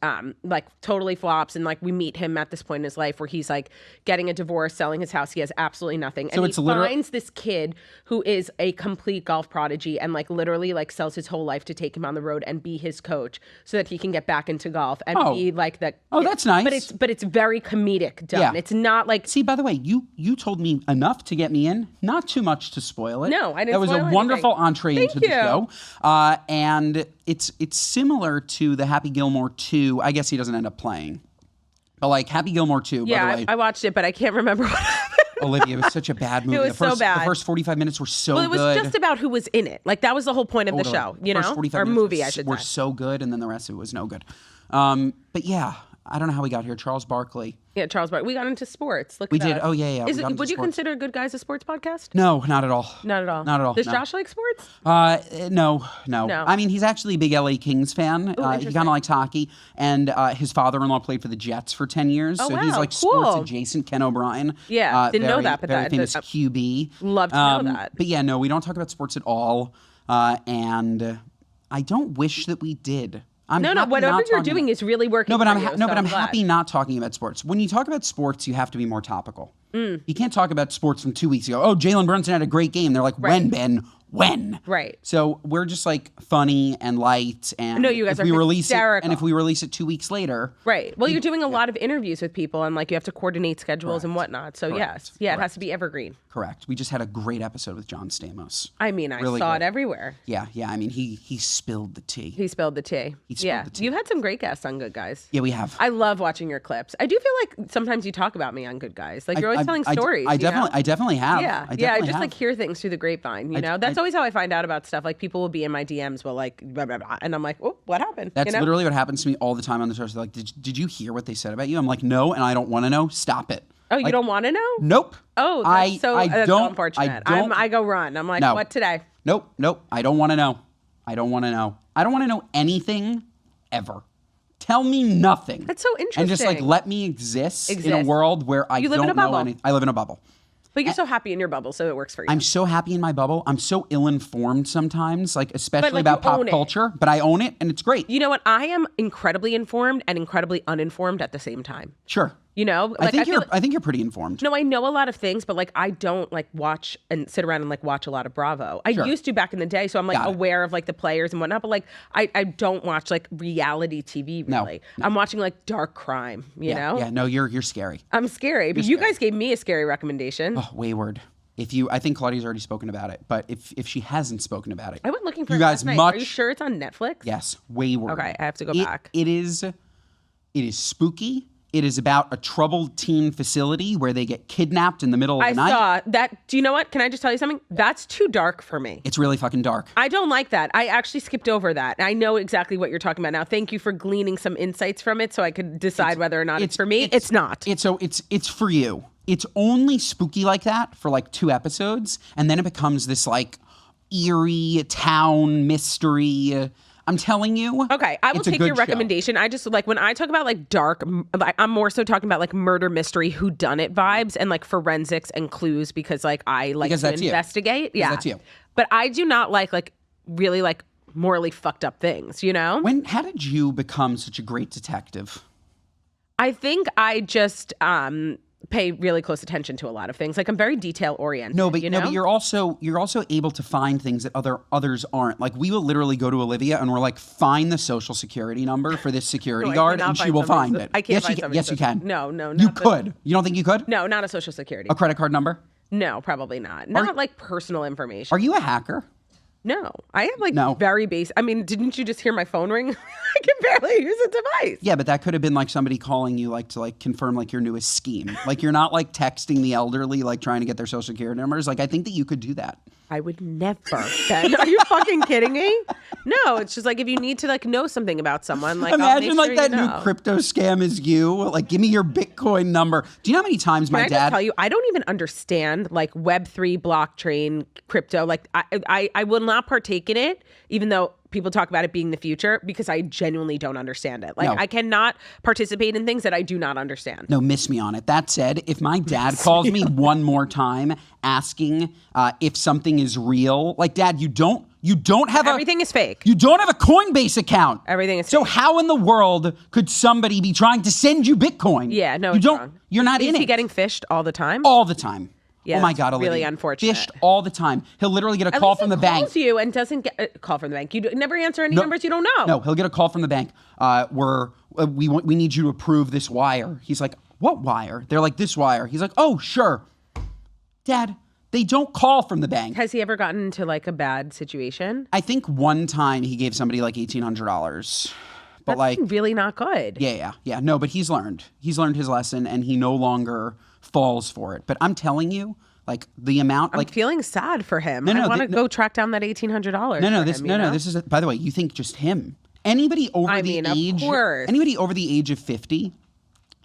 like totally flops. And like we meet him at this point in his life where he's like getting a divorce, selling his house. He has absolutely nothing. So And it's he literal- finds this kid who is a complete golf prodigy and like literally like sells his whole life to take him on the road and be his coach so that he can get back into golf and be like the Oh, that's nice. But it's very comedic done. Yeah. It's not like See, by the way, you told me enough to get me in, not too much to spoil it. No, I didn't That was spoil a anything. wonderful entree Thank into the you. show. And it's similar to the Happy Gilmore 2. I guess he doesn't end up playing. But like Happy Gilmore 2, by the yeah, way. I watched it, but I can't remember what happened. Olivia, it was such a bad movie. was so bad. The first 45 minutes were so Well, it was good. just about who was in it. Like that was the whole point of the show, you First know, 45 or minutes movie, I should were say. so good, and then the rest of it was no good. But yeah, I don't know how we got here. Charles Barkley. Yeah, Charles Barkley. We got into sports. Look, We at did. that. Oh, yeah, yeah. We Is got it, into would you sports. consider Good Guys a sports podcast? No, not at all. Not at all. Not at all. Does no. Josh like sports? No. No. I mean, he's actually a big LA Kings fan. He interesting. kind of likes hockey, and his father-in-law played for the Jets for 10 years. Oh, so he's wow. like Cool. sports adjacent. Ken O'Brien. Yeah, didn't know very, that, but very that- famous that- QB. Love to know that. But yeah, no, we don't talk about sports at all, and I don't wish that we did. I'm No, happy whatever not you're talking doing about- is really working. No, but for I'm you, no, so but I'm glad. happy not talking about sports. When you talk about sports, you have to be more topical. Mm. You can't talk about sports from 2 weeks ago. Oh, Jalen Brunson had a great game. They're like, when, Ben? When? Right. So we're just like funny and light, and No, you guys if are we release it, hysterical. and if we release it 2 weeks later, Right. Well, you're doing a lot of interviews with people, and like you have to coordinate schedules and Correct. whatnot. So Correct. yes, it has to be evergreen. correct. We just had a great episode with John Stamos. I mean, I Really saw good. it everywhere. Yeah. I mean, he spilled the tea. He spilled the tea. spilled the tea. You've had some great guests on Good Guys. Yeah, we have. I love watching your clips. I do feel like sometimes you talk about me on Good Guys. Like you're always telling stories. I you know? definitely have. Yeah, I yeah. I definitely just have. like hear things through the grapevine. You know, that's always how I find out about stuff. Like people will be in my DMs, will like, blah, blah, blah, and I'm like, oh, what happened? That's you know? literally what happens to me all the time on the show. They're like, did you hear what they said about you? I'm like, no, and I don't want to know. Stop it. Oh, you don't want to know? Nope. Oh, that's so unfortunate. I go run. I'm like, No. what today? Nope. I don't want to know. I don't want to know anything ever. Tell me nothing. That's so And just like interesting. let me exist in a Exist. world where I You live don't in a know bubble. anything. I live in a bubble. But you're so happy in your bubble, so it works for you. I'm so happy in my bubble. I'm so ill-informed sometimes, like especially like, about you own pop it. culture, but I own it and it's great. You know what? I am incredibly informed and incredibly uninformed at the same time. Sure. You know, I think feel you're pretty informed. No, I know a lot of things, but like I don't like watch and sit around and like watch a lot of Bravo. I used to back in the day, so I'm like Got it. aware of like the players and whatnot. But like I don't watch like reality TV really. No. I'm watching like dark crime. You know, Yeah, no, you're scary. I'm scary. But you guys gave me a scary recommendation. Oh, wayward. I think Claudia's already spoken about it, but if she hasn't spoken about it, I went looking for you it guys last night. much. Are you sure it's on Netflix? Yes, wayward. Okay, I have to go back. It is spooky. It is about a troubled teen facility where they get kidnapped in the middle of I the night. saw that. Do you know what? Can I just tell you something? That's too dark for me. It's really fucking dark. I don't like that. I actually skipped over that. I know exactly what you're talking about now. Thank you for gleaning some insights from it so I could decide whether or not it's for me. It's not. It's for you. It's only spooky like that for like 2 episodes, and then it becomes this like eerie town mystery. I'm telling you. Okay, I will it's a take good your show. recommendation. I just like when I talk about like dark, I'm more so talking about like murder mystery, whodunit vibes, and like forensics and clues because like I like Because to that's you. investigate. Yeah, that's you. But I do not like really like morally fucked up things. You know. How did you become such a great detective? I think I just pay really close attention to a lot of things. Like I'm very detail oriented. No, but you know? you're also able to find things that others aren't. Like we will literally go to Olivia and we're like, find the social security number for this security No, I guard, cannot and she find will somebody's- find it. I can't yes, find you can. somebody's Yes, you can. No, not You the- could. You don't think you could? No, not a social security. A credit card number? No, probably not. Not like personal information. Are you a hacker? No, I have like No. very basic. I mean, didn't you just hear my phone ring? I can barely use a device. Yeah, but that could have been like somebody calling you like to like confirm like your newest scheme. Like you're not like texting the elderly like trying to get their social security numbers. Like I think that you could do that. I would never. Ben, are you fucking kidding me? No, it's just like if you need to like know something about someone, like Imagine I'll like make sure that you new know. crypto scam is you. Like, give me your Bitcoin number. Do you know how many times Can my I dad? just tell you, I don't even understand like Web3 blockchain crypto. Like I will not partake in it, even though people talk about it being the future, because I genuinely don't understand it. Like No. I cannot participate in things that I do not understand. No, miss me on it. That said, if my dad calls me one more time asking if something is real, like, Dad, you don't have Everything is fake. You don't have a Coinbase account. Everything is So fake. how in the world could somebody be trying to send you Bitcoin? Yeah, no, you it's don't. wrong. You're not Is in he it. getting fished all the time? All the time. Yeah, oh my that's God, Olivia. really unfortunate. Fished all the time. He'll literally get a At call least from he the bank. calls you and doesn't get a call from the bank. You never answer any numbers you don't know. No, he'll get a call from the bank. We need you to approve this wire. He's like, what wire? They're like, this wire. He's like, oh, sure. Dad, they don't call from the bank. Has he ever gotten into like a bad situation? I think one time he gave somebody like $1,800. But That's really not good. yeah. No, but he's learned. He's learned his lesson and he no longer falls for it. But I'm telling you, like the amount, I'm like feeling sad for him. No, I want to go track down that $1,800. no, him, this is, by the way, you think just him. Anybody over of course. anybody over the age of 50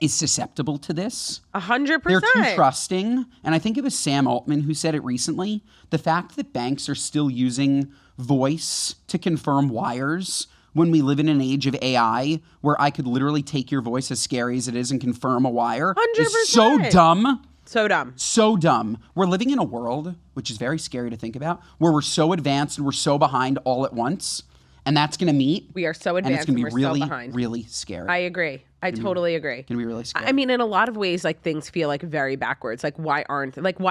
is susceptible to this. 100%. They're too trusting. And I think it was Sam Altman who said it recently. The fact that banks are still using voice to confirm wires when we live in an age of AI where I could literally take your voice, as scary as it is, and confirm a wire 100%. is so dumb. So dumb. So dumb. We're living in a world, which is very scary to think about, where we're so advanced and we're so behind all at once. And that's going to meet. We are so And advanced it's going to and be we're really, so behind. really scary. I agree. I totally agree. Going to be really scary. I mean, in a lot of ways, like things feel like very backwards. Like why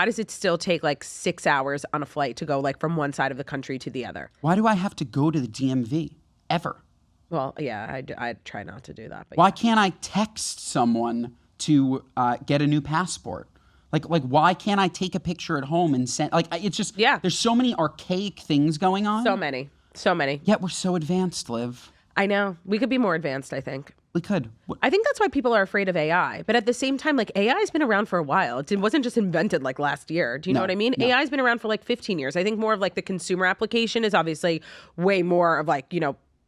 does it still take like 6 hours on a flight to go like from one side of the country to the other? Why do I have to go to the DMV? Ever? Well, yeah, I try not to do that. But Why can't I text someone to get a new passport? Like, why can't I take a picture at home and send? Like, it's just, there's so many archaic things going on. So many. Yet we're so advanced, Liv. I know. We could be more advanced, I think. We could. I think that's why people are afraid of AI. But at the same time, like AI has been around for a while. It wasn't just invented like last year. Do you know what I mean? No. AI has been around for like 15 years. I think more of like the consumer application is obviously way more of like,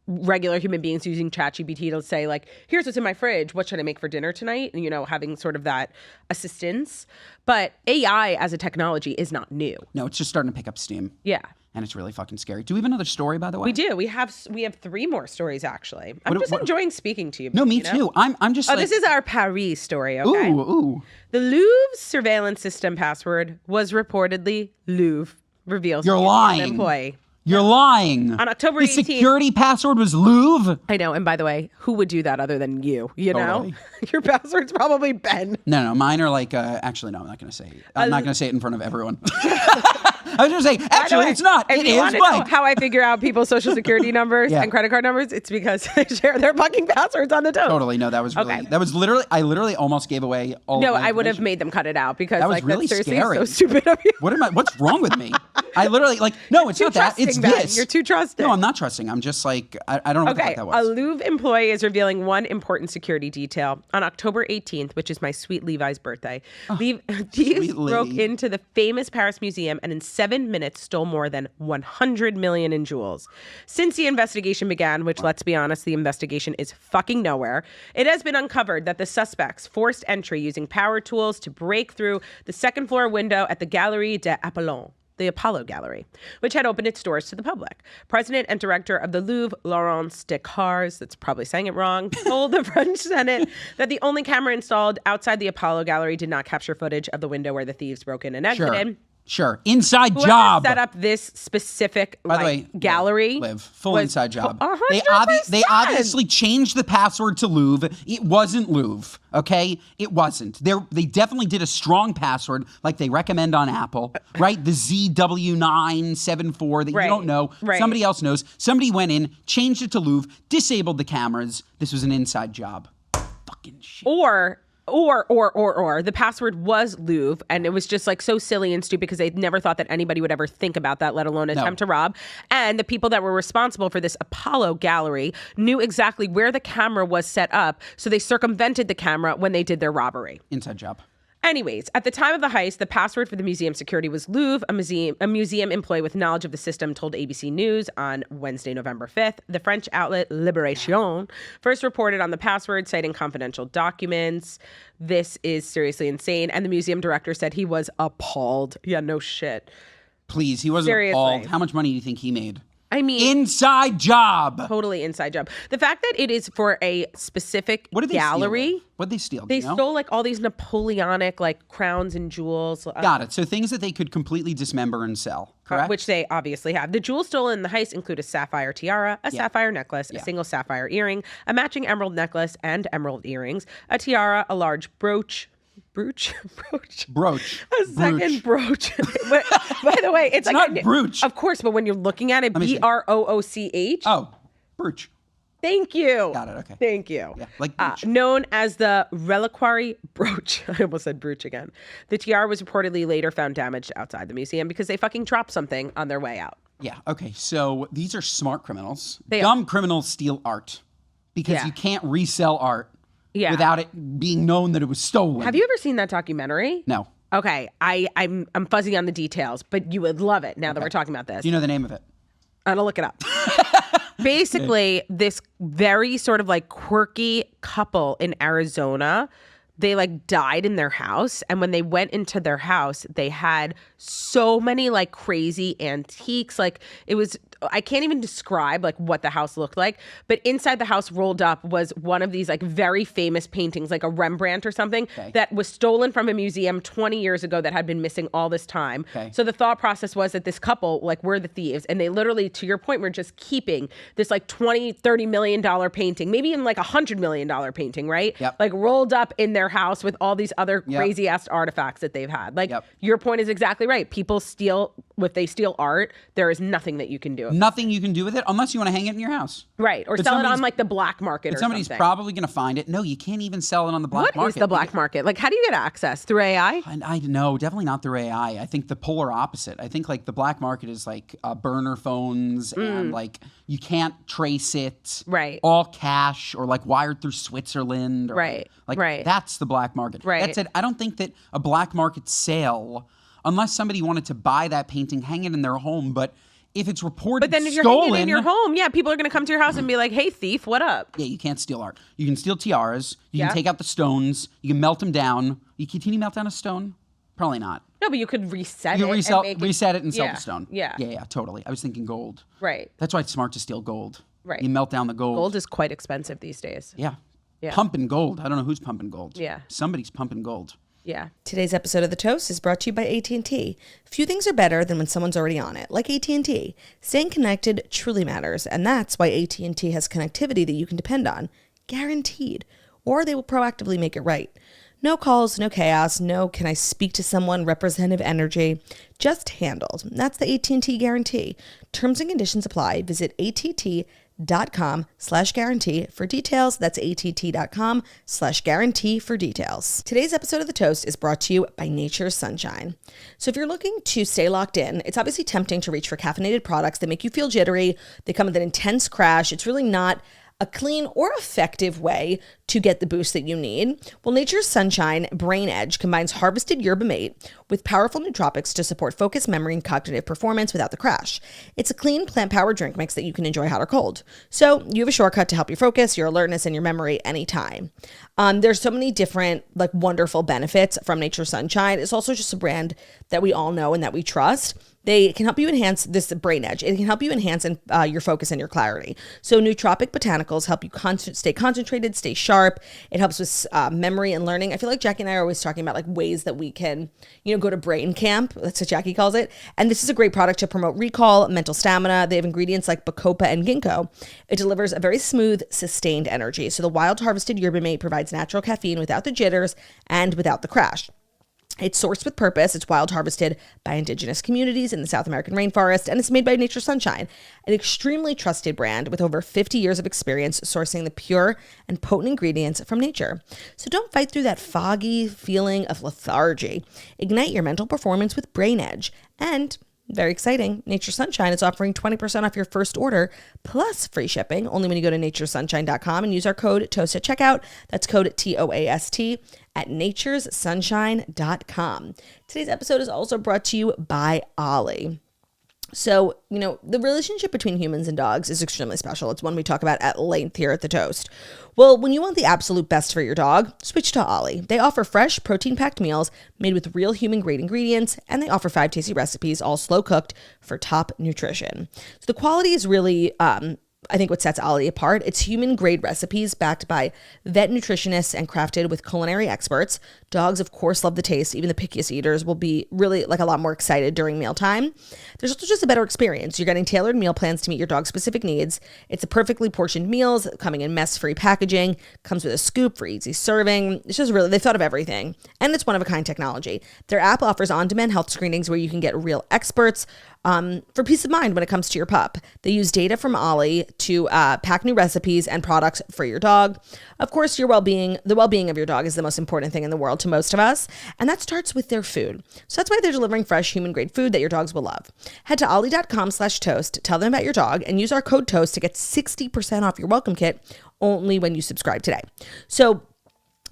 regular human beings using ChatGPT to say like, here's what's in my fridge. What should I make for dinner tonight? And, having sort of that assistance. But AI as a technology is not new. No, it's just starting to pick up steam. Yeah. And it's really fucking scary. Do we have another story, by the way? We do. We have 3 more stories, actually. I'm just enjoying speaking to you. No, me too. I'm just this is our Paris story, okay? Ooh. The Louvre's surveillance system password was reportedly Louvre, reveals You're an lying. employee. You're lying. On October the 18th. security password was Louvre? I know. And by the way, who would do that other than you? Totally. Know? Your password's probably Ben. No, mine are like, actually, no, I'm not going to say it. I'm not going to say it in front of everyone. I was going to say, actually, it's not. If It you is want to blank. know how I figure out people's social security numbers Yeah. and credit card numbers, it's because they share their fucking passwords on the tote. Totally. No, that was really, Okay. that was literally, I literally almost gave away all No, of my I would have information. made them cut it out because That was like really that's seriously scary. so stupid of you. What's wrong with me? I literally, no, it's Too not that. It's trusting, Ben. this. You're too trusting. No, I'm not trusting. I'm just like, I don't know what the Okay, fuck that a was. Louvre employee is revealing one important security detail. On October 18th, which is my sweet Levi's birthday, thieves broke Lee. into the famous Paris museum and in 7 minutes stole more than 100 million in jewels. Since the investigation began, which let's be honest, the investigation is fucking nowhere, it has been uncovered that the suspects forced entry using power tools to break through the second floor window at the Galerie des Apollons, the Apollo Gallery, which had opened its doors to the public. President and director of the Louvre, Laurence Descartes, that's probably saying it wrong, told the French Senate that the only camera installed outside the Apollo Gallery did not capture footage of the window where the thieves broke in and exited. Sure. Inside Whoever job. set up this specific By the way, gallery. Liv, full was inside job. 100%. They obviously changed the password to Louvre. It wasn't Louvre, okay? It wasn't. They definitely did a strong password like they recommend on Apple, right? The ZW974 that Right, you don't know. right. Somebody else knows. Somebody went in, changed it to Louvre, disabled the cameras. This was an inside job. Fucking shit. Or the password was Louvre, and it was just like so silly and stupid because they never thought that anybody would ever think about that, let alone attempt to rob. And the people that were responsible for this Apollo Gallery knew exactly where the camera was set up, so they circumvented the camera when they did their robbery. Inside job. Anyways, at the time of the heist, the password for the museum security was Louvre. A museum employee with knowledge of the system told ABC News on Wednesday, November 5th. The French outlet Libération first reported on the password, citing confidential documents. This is seriously insane. And the museum director said he was appalled. Yeah, no shit. Please, he wasn't Seriously. appalled. How much money do you think he made? I mean, Inside job. Totally inside job. The fact that it is for a specific What did they gallery. steal? What did they steal? They stole like all these Napoleonic like crowns and jewels. Got it. So things that they could completely dismember and sell, correct? Which they obviously have. The jewels stolen in the heist include a sapphire tiara, a sapphire necklace, a single sapphire earring, a matching emerald necklace and emerald earrings, a tiara, a large brooch. A second brooch. By the way, it's like not brooch. Of course, but when you're looking at it, Brooch. Oh, brooch. Thank you. Got it, okay. Thank you. Yeah, like brooch. Known as the reliquary brooch. I almost said brooch again. The tiara was reportedly later found damaged outside the museum because they fucking dropped something on their way out. Yeah, okay. So these are smart criminals. They Dumb criminals steal art because you can't resell art without it being known that it was stolen. Have you ever seen that documentary? No. Okay, I'm fuzzy on the details, but you would love it now that we're talking about this. Do you know the name of it? I'm gonna look it up. Basically, this very sort of like quirky couple in Arizona, they like died in their house. And when they went into their house, they had so many like crazy antiques. Like it was, I can't even describe like what the house looked like, but inside the house rolled up was one of these like very famous paintings, like a Rembrandt or something that was stolen from a museum 20 years ago that had been missing all this time. So the thought process was that this couple like were the thieves, and they literally, to your point, were just keeping this like $20-30 million painting, maybe even like $100 million painting, right? Like rolled up in their house with all these other crazy ass artifacts that they've had. Like your point is exactly right. People steal, if they steal art, there is nothing that you can do. Nothing you can do with it unless you want to hang it in your house. Right. Or sell it on like the black market or somebody's something. Probably going to find it. No, you can't even sell it on the black market. What is the black market? Like, how do you get access? Through AI? I know, definitely not through AI. I think the polar opposite. I think like the black market is like burner phones and like you can't trace it. Right. All cash or like wired through Switzerland. Or like that's the black market. Right. That's it. I don't think that a black market sale, unless somebody wanted to buy that painting, hang it in their home, but if it's reported But then if you're stolen, hanging it in your home, people are going to come to your house and be like, hey, thief, what up? Yeah, you can't steal art. You can steal tiaras. You can take out the stones. You can melt them down. Can you melt down a stone? Probably not. No, but you could reset you it. Reset it and sell the stone. Yeah, totally. I was thinking gold. Right. That's why it's smart to steal gold. Right. You melt down the gold. Gold is quite expensive these days. Yeah. Pumping gold. I don't know who's pumping gold. Yeah. Somebody's pumping gold. Yeah. Today's episode of The Toast is brought to you by AT&T. Few things are better than when someone's already on it, like AT&T. Staying connected truly matters, and that's why AT&T has connectivity that you can depend on, guaranteed, or they will proactively make it right. No calls, no chaos, no can I speak to someone, representative energy, just handled. That's the AT&T guarantee. Terms and conditions apply. Visit att.com/guarantee for details. That's att.com/guarantee for details. Today's episode of The Toast is brought to you by Nature's Sunshine. So if you're looking to stay locked in, it's obviously tempting to reach for caffeinated products that make you feel jittery. They come with an intense crash. It's really not a clean or effective way to get the boost that you need. Well, Nature's Sunshine Brain Edge combines harvested yerba mate with powerful nootropics to support focus, memory, and cognitive performance without the crash. It's a clean plant-powered drink mix that you can enjoy hot or cold. So you have a shortcut to help you focus, your alertness, and your memory anytime. There's so many different wonderful benefits from Nature's Sunshine. It's also just a brand that we all know and that we trust. They can help you enhance this brain edge. It can help you enhance your focus and your clarity. So nootropic botanicals help you stay concentrated, stay sharp. It helps with memory and learning. I feel like Jackie and I are always talking about ways that we can, go to brain camp. That's what Jackie calls it. And this is a great product to promote recall, mental stamina. They have ingredients like bacopa and ginkgo. It delivers a very smooth, sustained energy. So the wild harvested yerba mate provides natural caffeine without the jitters and without the crash. It's sourced with purpose. It's wild harvested by indigenous communities in the South American rainforest, and it's made by Nature's Sunshine, an extremely trusted brand with over 50 years of experience sourcing the pure and potent ingredients from nature. So don't fight through that foggy feeling of lethargy. Ignite your mental performance with Brain Edge, and Very exciting. Nature's Sunshine is offering 20% off your first order plus free shipping only when you go to naturesunshine.com and use our code TOAST at checkout. That's code TOAST at naturesunshine.com. Today's episode is also brought to you by Ollie. So, the relationship between humans and dogs is extremely special. It's one we talk about at length here at The Toast. Well, when you want the absolute best for your dog, switch to Ollie. They offer fresh, protein-packed meals made with real human-grade ingredients, and they offer 5 tasty recipes, all slow-cooked for top nutrition. So the quality is really I think what sets Ollie apart. It's human-grade recipes backed by vet nutritionists and crafted with culinary experts. Dogs, of course, love the taste. Even the pickiest eaters will be really a lot more excited during mealtime. There's also just a better experience. You're getting tailored meal plans to meet your dog's specific needs. It's a perfectly portioned meals coming in mess-free packaging. Comes with a scoop for easy serving. It's just really, they've thought of everything. And it's one-of-a-kind technology. Their app offers on-demand health screenings where you can get real experts for peace of mind when it comes to your pup. They use data from Ollie to pack new recipes and products for your dog. Of course, the well-being of your dog is the most important thing in the world to most of us, and that starts with their food. So that's why they're delivering fresh human-grade food that your dogs will love. Head to ollie.com/toast, tell them about your dog, and use our code TOAST to get 60% off your welcome kit only when you subscribe today. So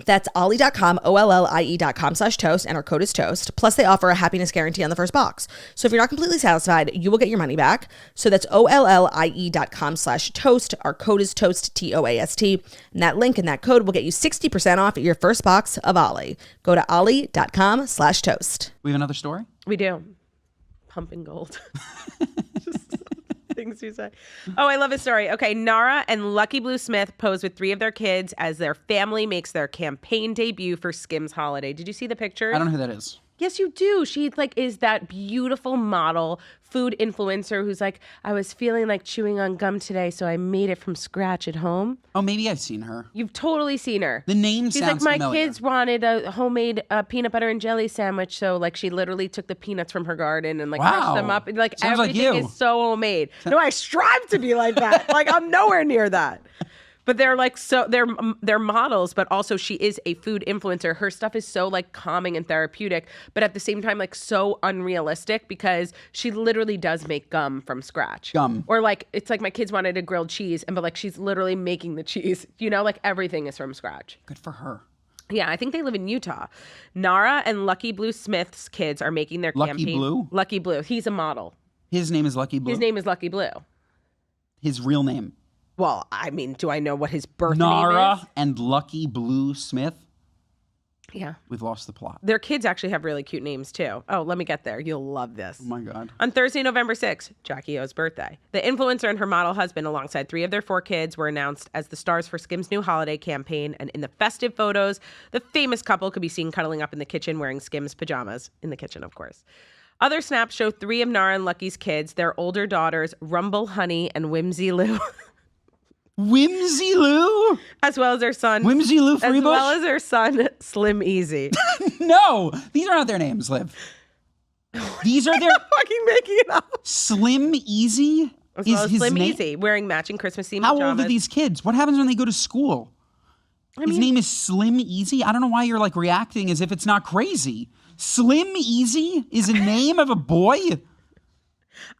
that's ollie.com, OLLIE.com/toast, and our code is TOAST. Plus, they offer a happiness guarantee on the first box. So if you're not completely satisfied, you will get your money back. So that's OLLIE.com/toast. Our code is TOAST, TOAST. And that link and that code will get you 60% off your first box of Ollie. Go to ollie.com/toast. We have another story? We do. Pumping gold. Things you say. Oh, I love this story. Okay, Nara and Lucky Blue Smith pose with 3 of their kids as their family makes their campaign debut for Skims Holiday. Did you see the picture? I don't know who that is. Yes, you do. She is that beautiful model, food influencer who's like, I was feeling like chewing on gum today, so I made it from scratch at home. Oh, maybe I've seen her. You've totally seen her. The name She's sounds like, my familiar. kids wanted a homemade peanut butter and jelly sandwich, so she literally took the peanuts from her garden and crushed them up. And Sounds like everything you. is so homemade. No, I strive to be like that. I'm nowhere near that. But they're they're models, but also she is a food influencer. Her stuff is so calming and therapeutic, but at the same time so unrealistic because she literally does make gum from scratch. Gum. Or it's my kids wanted a grilled cheese, but she's literally making the cheese. Everything is from scratch. Good for her. Yeah, I think they live in Utah. Nara and Lucky Blue Smith's kids are making their Lucky campaign. Blue? Lucky Blue. He's a model. His name is Lucky Blue? His name is Lucky Blue. His real name? Well, do I know what his birth Nara name is? and Lucky Blue Smith? Yeah. We've lost the plot. Their kids actually have really cute names, too. Oh, let me get there. You'll love this. Oh, my God. On Thursday, November 6th, Jackie O's birthday. The influencer and her model husband, alongside 3 of their 4 kids, were announced as the stars for Skims' new holiday campaign. And in the festive photos, the famous couple could be seen cuddling up in the kitchen wearing Skims pajamas. In the kitchen, of course. Other snaps show 3 of Nara and Lucky's kids, their older daughters, Rumble Honey and Whimsy Lou. Whimsy Lou? As well as their son. Whimsy Lou Freebush? As well as their son, Slim Easy. No, these are not their names, Liv. These are their... I'm fucking making it up. Slim Easy As is well as his Slim name? Easy, wearing matching Christmas themed How pajamas. old are these kids? What happens when they go to school? His name is Slim Easy? I don't know why you're reacting as if it's not crazy. Slim Easy is a name of a boy?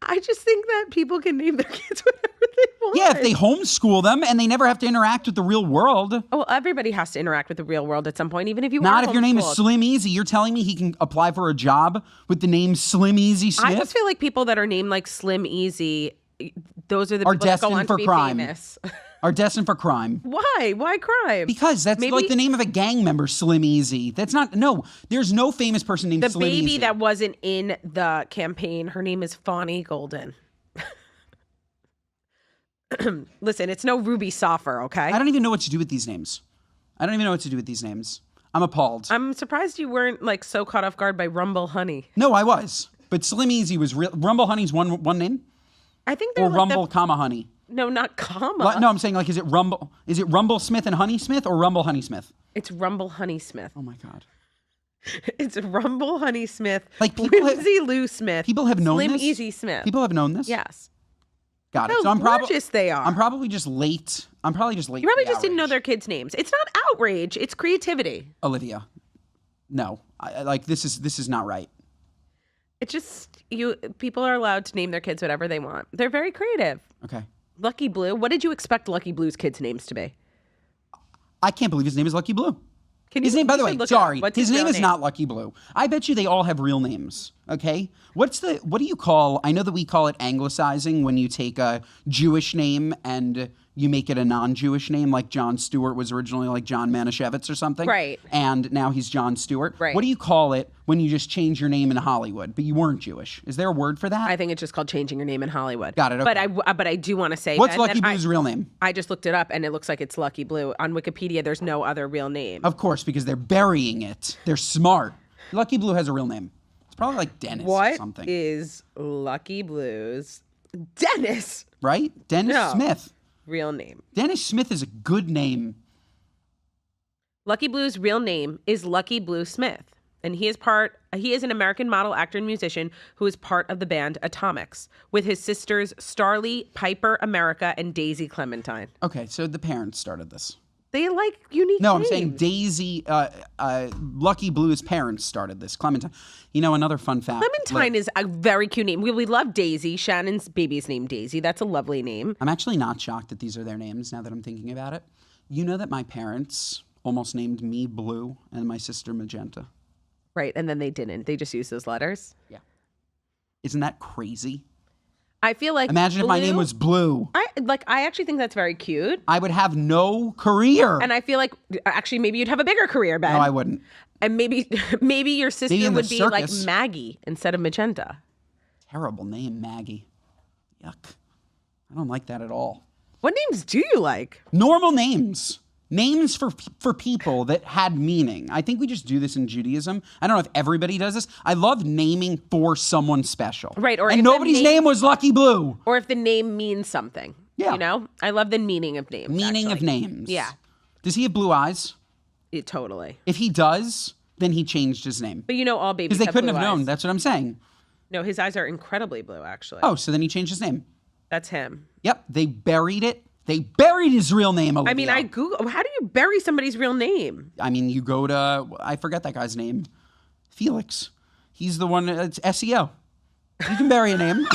I just think that people can name their kids whatever they want. Yeah, if they homeschool them and they never have to interact with the real world. Oh, well, everybody has to interact with the real world at some point, even if you Not are if your name is homeschooled. Slim Easy. You're telling me he can apply for a job with the name Slim Easy Smith? I just feel like people that are named like Slim Easy, those are the Are people that go destined on for to be crime. famous. Are destined for crime. Why? Why crime? Because that's Maybe the name of a gang member, Slim Easy. That's not, no, there's no famous person named the Slim Easy. baby that wasn't in the campaign, her name is Fawny Golden. Listen, it's no Ruby Soffer, okay? I don't even know what to do with these names. I'm appalled. I'm surprised you weren't so caught off guard by Rumble Honey. No, I was. But Slim Easy was real. Rumble Honey's one name? I think they're Or Rumble, comma, Honey? No, not comma. No, I'm saying is it Rumble Smith and Honey Smith or Rumble Honey Smith? It's Rumble Honey Smith. Oh my God. It's Rumble Honey Smith. Whimsy Lou Smith. People have known Slim this? Easy Smith. People have known this? Yes. Got it. How So I'm gorgeous they are. I'm probably just late. You probably just didn't know their kids' names. It's not outrage. It's creativity. Olivia. No. This is not right. It's just people are allowed to name their kids whatever they want. They're very creative. Okay. Lucky Blue. What did you expect Lucky Blue's kids' names to be? I can't believe his name is Lucky Blue. Can His name, by the way, sorry, What's his name real is not Lucky Blue. I bet you they all have real names. Okay, what do you call? I know that we call it anglicizing when you take a Jewish name and you make it a non-Jewish name, like John Stewart was originally like John Manischewitz or something, Right? And now he's John Stewart. Right. What do you call it when you just change your name in Hollywood, but you weren't Jewish? Is there a word for that? I think it's just called changing your name in Hollywood. Got it. Okay. But I do want to say, What's Ben, Lucky that Blue's real name? I just looked it up, and it looks like it's Lucky Blue. On Wikipedia, there's no other real name. Of course, because they're burying it. They're smart. Lucky Blue has a real name. It's probably like Dennis or something. What is Lucky Blue's Dennis Right? Dennis No. Smith. real name? Dennis Smith is a good name. Lucky Blue's real name is Lucky Blue Smith, and he is an American model, actor, and musician who is part of the band Atomics with his sisters Starlee, Piper, America, and Daisy Clementine. Okay, so the parents started this. They like unique No, names. I'm saying Daisy, Lucky Blue's parents started this. Clementine. You know, another fun fact. Clementine is a very cute name. We love Daisy. Shannon's baby's named Daisy. That's a lovely name. I'm actually not shocked that these are their names now that I'm thinking about it. You know that my parents almost named me Blue and my sister Magenta. Right, and then they didn't. They just used those letters. Yeah. Isn't that crazy? I feel like Imagine if my name was Blue. I actually think that's very cute. I would have no career. And I feel like actually maybe you'd have a bigger career, Ben. No, I wouldn't. And maybe your sister Maybe in the would be like circus. Maggie instead of Magenta. Terrible name, Maggie. Yuck. I don't like that at all. What names do you like? Normal names. Names for people that had meaning. I think we just do this in Judaism. I don't know if everybody does this. I love naming for someone special. Right, or and if the nobody's name was Lucky Blue. Or if the name means something. Yeah. You know? I love the meaning of names. Meaning of actually. names. Yeah. Does he have blue eyes? Totally. If he does, then he changed his name. But you know all babies Because they couldn't blue have known. eyes. That's what I'm saying. No, his eyes are incredibly blue, actually. Oh, so then he changed his name. That's him. Yep. They buried it. They buried his real name, Olivia. I mean, I Google. How do you bury somebody's real name? I mean, you go to, I forget that guy's name. Felix. He's the one, it's SEO. You can bury a name.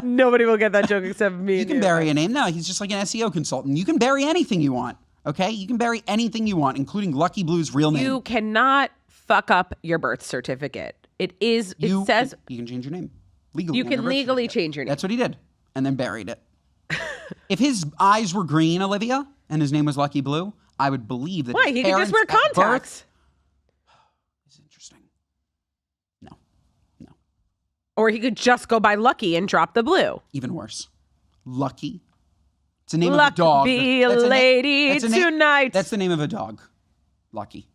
Nobody will get that joke except me. You can bury a name. No, he's just like an SEO consultant. You can bury anything you want. Okay? You can bury anything you want, including Lucky Blue's real name. You cannot fuck up your birth certificate. It says You can change your name. Legally. you on your can birth legally certificate. change your name. That's what he did. And then buried it. If his eyes were green, Olivia, and his name was Lucky Blue, I would believe that Why? his He could just parents wear at birth- contacts. It's interesting. No. Or he could just go by Lucky and drop the blue. Even worse. Lucky. It's the name Luck of a dog. be a That's lady that's a na- tonight. That's the name of a dog. Lucky.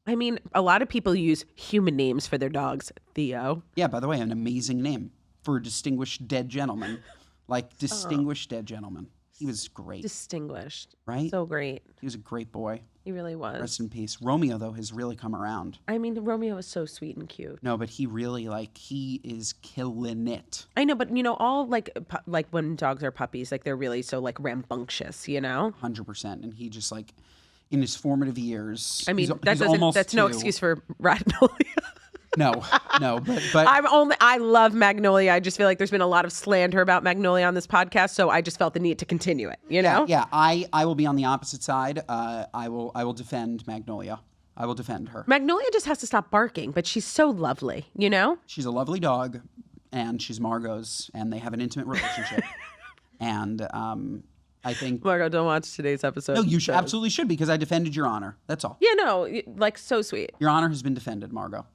I mean, a lot of people use human names for their dogs. Theo. Yeah, by the way, an amazing name for a distinguished dead gentleman. Like, distinguished dead gentleman. He was great. Distinguished. Right? So great. He was a great boy. He really was. Rest in peace. Romeo, though, has really come around. I mean, Romeo is so sweet and cute. No, but he really, he is killing it. I know, but all like when dogs are puppies, like they're really so like rambunctious, 100%. And he just, in his formative years. I mean, he's almost that's no 2. excuse for Magnolia. No, but I love Magnolia. I just feel like there's been a lot of slander about Magnolia on this podcast, so I just felt the need to continue it. You know? Yeah. I will be on the opposite side. I will defend Magnolia. I will defend her. Magnolia just has to stop barking, but she's so lovely. You know? She's a lovely dog, and she's Margot's, and they have an intimate relationship. And I think Margot, don't watch today's episode. no, you absolutely should because I defended your honor. That's all. Yeah, no, like so sweet. Your honor has been defended, Margot.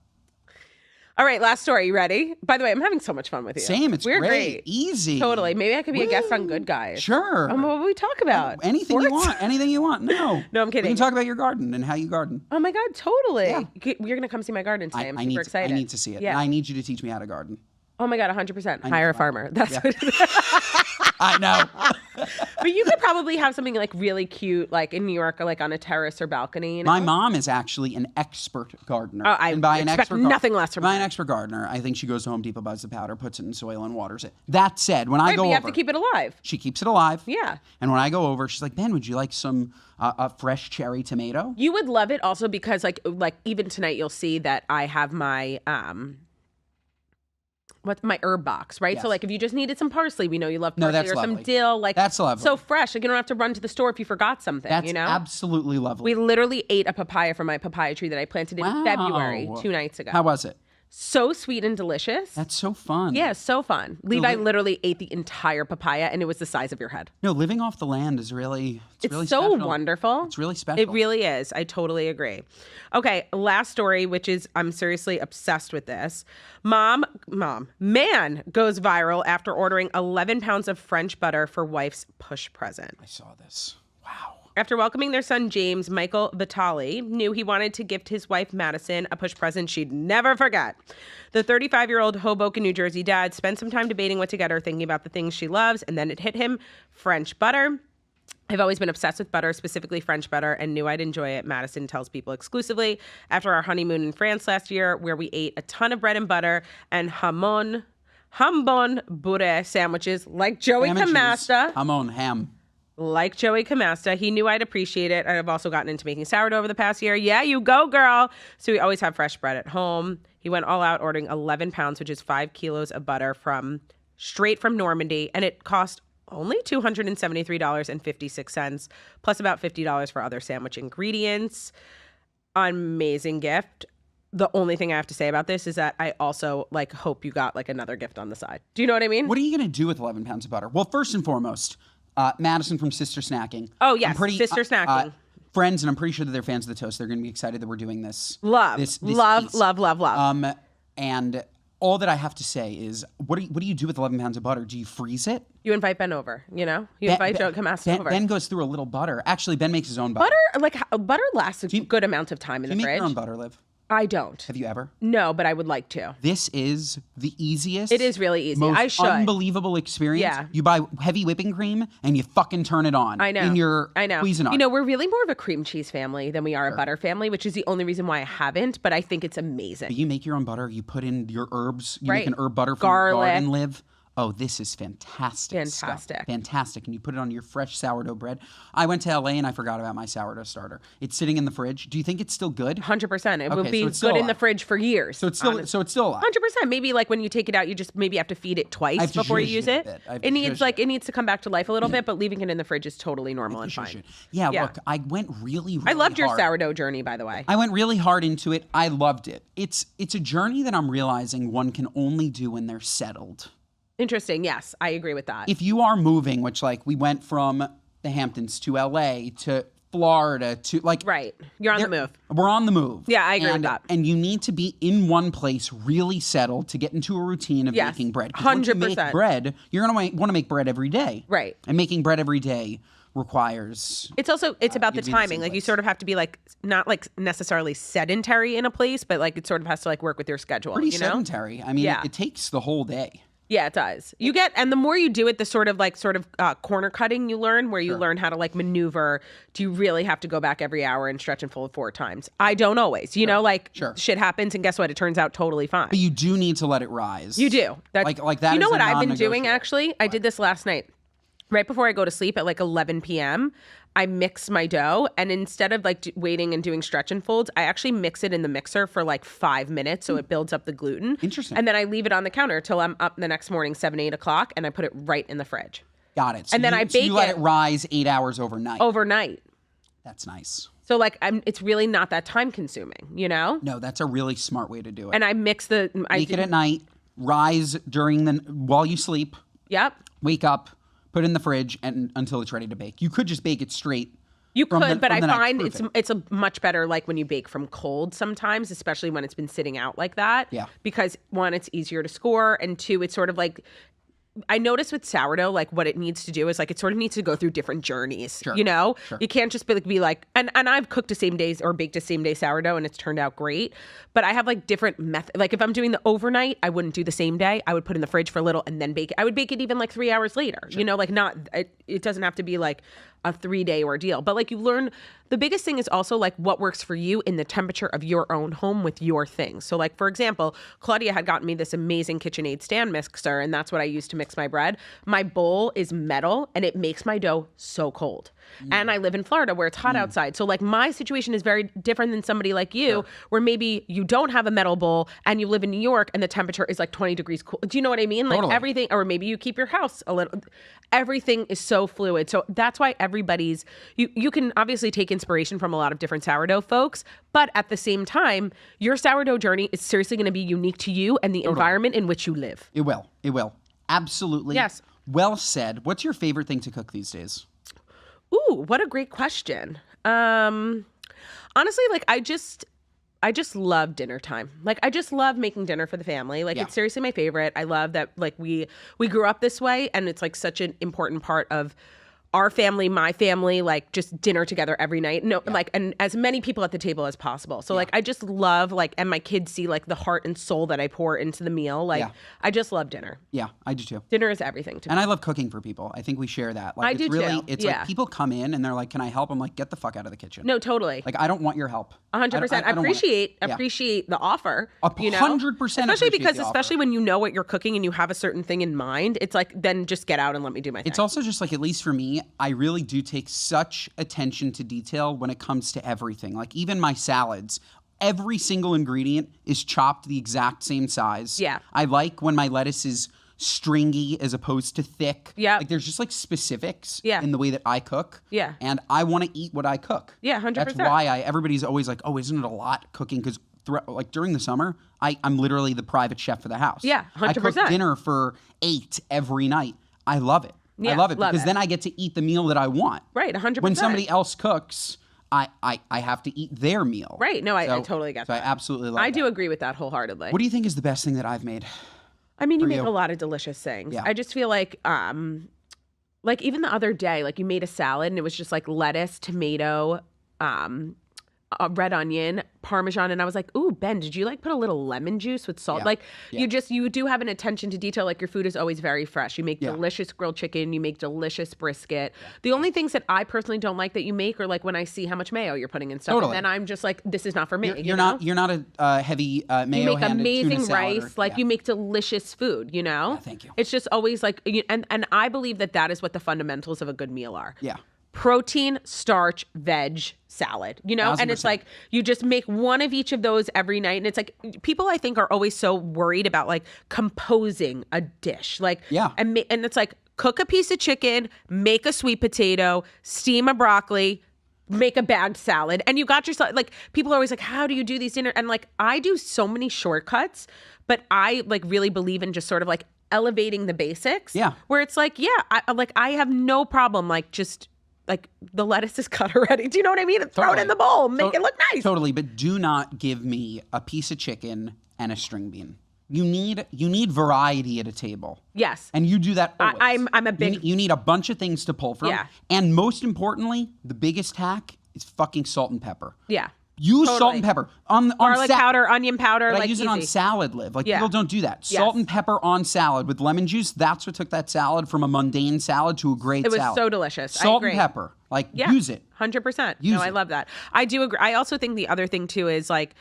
All right, last story. You ready? By the way, I'm having so much fun with you. Same. It's We're great. Easy. Totally. Maybe I could be a guest on Good Guys. Sure. What would we talk about? Anything you Sports? want. Anything you want. No. No, I'm kidding. We can talk about your garden and how you garden. Oh my God, totally. Yeah. You're going to come see my garden today. I'm I super need excited. I need to see it. Yeah. And I need you to teach me how to garden. Oh my God, 100%. Hire a farmer. That's what it is. I know. But you could probably have something like really cute, like in New York, or like on a terrace or balcony. My mom is actually an expert gardener. Oh, I and by an expect expert nothing less from by her. an expert gardener, I think she goes to Home Depot, buys the powder, puts it in soil, and waters it. That said, when I Right, go but you over, have to keep it alive. she keeps it alive. Yeah. And when I go over, she's like, Ben, would you like some a fresh cherry tomato? You would love it also because like even tonight you'll see that I have my what's my herb box, right? Yes. So like if you just needed some parsley, we know you love No, parsley, that's or some lovely. dill, like That's lovely. so fresh. Like you don't have to run to the store if you forgot something. That's you know, absolutely lovely. we literally ate a papaya from my papaya tree that I planted in February 2 nights ago. How was it? So sweet and delicious. That's so fun. Yeah, so fun. Levi literally ate the entire papaya, and it was the size of your head. No, living off the land is really It's really so special. wonderful. It's really special. It really is. I totally agree. Okay, last story, which is I'm seriously obsessed with this. Man goes viral after ordering 11 pounds of French butter for wife's push present. I saw this. Wow. After welcoming their son James, Michael Vitali knew he wanted to gift his wife Madison a push present she'd never forget. The 35-year-old Hoboken, New Jersey dad spent some time debating what to get her, thinking about the things she loves, and then it hit him: French butter. I've always been obsessed with butter, specifically French butter, and knew I'd enjoy it, Madison tells People exclusively. After our honeymoon in France last year, where we ate a ton of bread and butter and jambon beurre sandwiches like Joey Camasta. Hamon, ham. Like Joey Camasta, he knew I'd appreciate it. I've also gotten into making sourdough over the past year. Yeah, you go, girl. So we always have fresh bread at home. He went all out, ordering 11 pounds, which is 5 kilos of butter straight from Normandy. And it cost only $273.56, plus about $50 for other sandwich ingredients. Amazing gift. The only thing I have to say about this is that I also hope you got another gift on the side. Do you know what I mean? What are you going to do with 11 pounds of butter? Well, first and foremost, Madison from Sister Snacking. Oh, yes, Sister Snacking. Friends, and I'm pretty sure that they're fans of the toast. They're going to be excited that we're doing this. Love. This love. piece. And all that I have to say is, what do you do with 11 pounds of butter? Do you freeze it? You invite Ben over, you invite Joe Camasta over. Ben goes through a little butter. Actually, Ben makes his own butter. Butter lasts a good amount of time in the fridge. Do you make your own butter, Liv? I don't. Have you ever? No, but I would like to. This is the easiest. It is really easy. Most I should. Unbelievable experience. Yeah. You buy heavy whipping cream and you fucking turn it on. I know. In your I know. Cuisinart. We're really more of a cream cheese family than we are a butter family, which is the only reason why I haven't, but I think it's amazing. You make your own butter. You put in your herbs. You Right. make an herb butter from Garlic. your garden, Liv. Oh, this is fantastic. Fantastic. Stuff. Fantastic. And you put it on your fresh sourdough bread. I went to LA and I forgot about my sourdough starter. It's sitting in the fridge. Do you think it's still good? 100%. It will Okay, be so it's still good in the alive. fridge for years. So it's still alive. 100%. Maybe when you take it out, you just maybe have to feed it twice have to before you zhuzh use it a it. bit. I have to It needs zhuzh it. it needs to come back to life a little bit, but leaving it in the fridge is totally normal and fine. Yeah, look, I went really I loved your hard. sourdough journey, by the way. I went really hard into it. I loved it. It's a journey that I'm realizing one can only do when they're settled. Interesting. Yes, I agree with that. If you are moving, which we went from the Hamptons to LA to Florida to Right. You're on the move. We're on the move. Yeah, I agree with that. And you need to be in one place, really settled, to get into a routine of Yes, making bread. 'Cause once you 100%. make bread, you're going to want to make bread every day. Right. And making bread every day requires. It's also about the you be in the timing. same You place. sort of have to be not necessarily sedentary in a place, but it sort of has to work with your schedule. Pretty you know? sedentary. I mean, Yeah. it takes the whole day. Yeah, it does. And the more you do it, the sort of corner cutting you learn, where you learn how to maneuver. Do you really have to go back every hour and stretch and fold 4 times? I don't always. Sure. Shit happens, and guess what? It turns out totally fine. But you do need to let it rise. You do. Like that. You know is what a I've been doing, non-negotiable. actually? I did this last night. Right before I go to sleep at 11 p.m., I mix my dough, and instead of waiting and doing stretch and folds, I actually mix it in the mixer for 5 minutes so it builds up the gluten. Interesting. And then I leave it on the counter till I'm up the next morning, 7, 8 o'clock, and I put it right in the fridge. Got it. So And then I bake you let it it rise 8 hours overnight. overnight. That's nice. So it's really not that time consuming, No, that's a really smart way to do it. And I mix Make it at night, rise while you sleep, Yep. wake up, put it in the fridge and until it's ready to bake. You could just bake it straight. You from could, the- but from I the night find before. it's a much better when you bake from cold sometimes, especially when it's been sitting out like that. Yeah. Because 1, it's easier to score, and 2, it's sort of I notice with sourdough, what it needs to do is it sort of needs to go through different journeys. Sure. You can't just be and I've cooked a same days or baked a same day sourdough and it's turned out great. But I have different methods. If I'm doing the overnight, I wouldn't do the same day. I would put it in the fridge for a little and then bake it. I would bake it even 3 hours later. Sure. It doesn't have to be a 3-day ordeal. But you learn, the biggest thing is also what works for you in the temperature of your own home with your things. So for example, Claudia had gotten me this amazing KitchenAid stand mixer, and that's what I use to mix my bread. My bowl is metal and it makes my dough so cold. And I live in Florida where it's hot outside. So like my situation is very different than somebody like you, where maybe you don't have a metal bowl and you live in New York and the temperature is like 20 degrees cool. Do you know what I mean? Like everything, or maybe you keep your house a little, everything is so fluid. So that's why everybody's, you can obviously take inspiration from a lot of different sourdough folks, but at the same time, your sourdough journey is seriously going to be unique to you and the environment in which you live. It will. It will. Absolutely. Yes. Well said. What's your favorite thing to cook these days? Ooh, what a great question. Honestly, like I just love dinner time. Like I just love making dinner for the family. Like it's seriously my favorite. I love that like we grew up this way and it's like such an important part of our family, my family, like just dinner together every night. No, like, and as many people at the table as possible. So like, I just love like, and my kids see like the heart and soul that I pour into the meal. Like, I just love dinner. Yeah, I do too. Dinner is everything to me. And I love cooking for people. I think we share that. Like, I it's do really, too. It's like people come in and they're like, can I help? I'm like, get the fuck out of the kitchen. No, totally. Like, I don't want your help. 100%. I appreciate the offer. 100%. Especially because, especially when you know what you're cooking and you have a certain thing in mind, it's like, then just get out and let me do my thing. It's also just like, at least for me, I really do take such attention to detail when it comes to everything. Like even my salads, every single ingredient is chopped the exact same size. Yeah. I like when my lettuce is stringy as opposed to thick. Yeah. Like there's just like specifics Yeah. in the way that I cook. Yeah. And I want to eat what I cook. Yeah, 100%. That's why everybody's always like, oh, isn't it a lot cooking? Because like during the summer, I'm literally the private chef for the house. Yeah, 100%. I cook dinner for 8 every night. I love it. Yeah, I love it because then I get to eat the meal that I want. Right, 100%. When somebody else cooks, I have to eat their meal. Right. No, I totally get that. So I absolutely love that. I do agree with that wholeheartedly. What do you think is the best thing that I've made? I mean, you make a lot of delicious things. Yeah. I just feel like even the other day, like you made a salad and it was just like lettuce, tomato, red onion, Parmesan, and I was like, ooh, Ben, did you like put a little lemon juice with salt? Yeah. Like Yeah. you do have an attention to detail. Like your food is always very fresh. You make Yeah. delicious grilled chicken. You make delicious brisket. The only things that I personally don't like that you make are like when I see how much mayo you're putting in stuff. Totally. And then I'm just like, this is not for me. You're not a heavy mayo. You make amazing tuna salad rice, like you make delicious food, you know? Yeah, thank you. It's just always like, and I believe that is what the fundamentals of a good meal are. Yeah. Protein, starch, veg, salad, you know? 1,000%. And it's like, you just make one of each of those every night. And it's like, people I think are always so worried about like composing a dish. Like, and it's like, cook a piece of chicken, make a sweet potato, steam a broccoli, make a bagged salad, and you got yourself, like, people are always like, how do you do these dinner? And like, I do so many shortcuts, but I like really believe in just sort of like elevating the basics. Yeah. Where it's like, I have no problem, like just like the lettuce is cut already. Do you know what I mean? Throw it in the bowl, make it look nice. Totally, but do not give me a piece of chicken and a string bean. You need variety at a table. Yes. And you do that always. I'm a big... You need a bunch of things to pull from. Yeah. And most importantly, the biggest hack is fucking salt and pepper. Yeah. Use salt and pepper on garlic powder, onion powder. But like I use easy. it on salad, Liv. Like people don't do that. Salt and pepper on salad with lemon juice. That's what took that salad from a mundane salad to a great salad. It was so delicious. Salt I agree. and pepper. Like use it. 100%. Use I it. love that. I do agree. I also think the other thing too is like,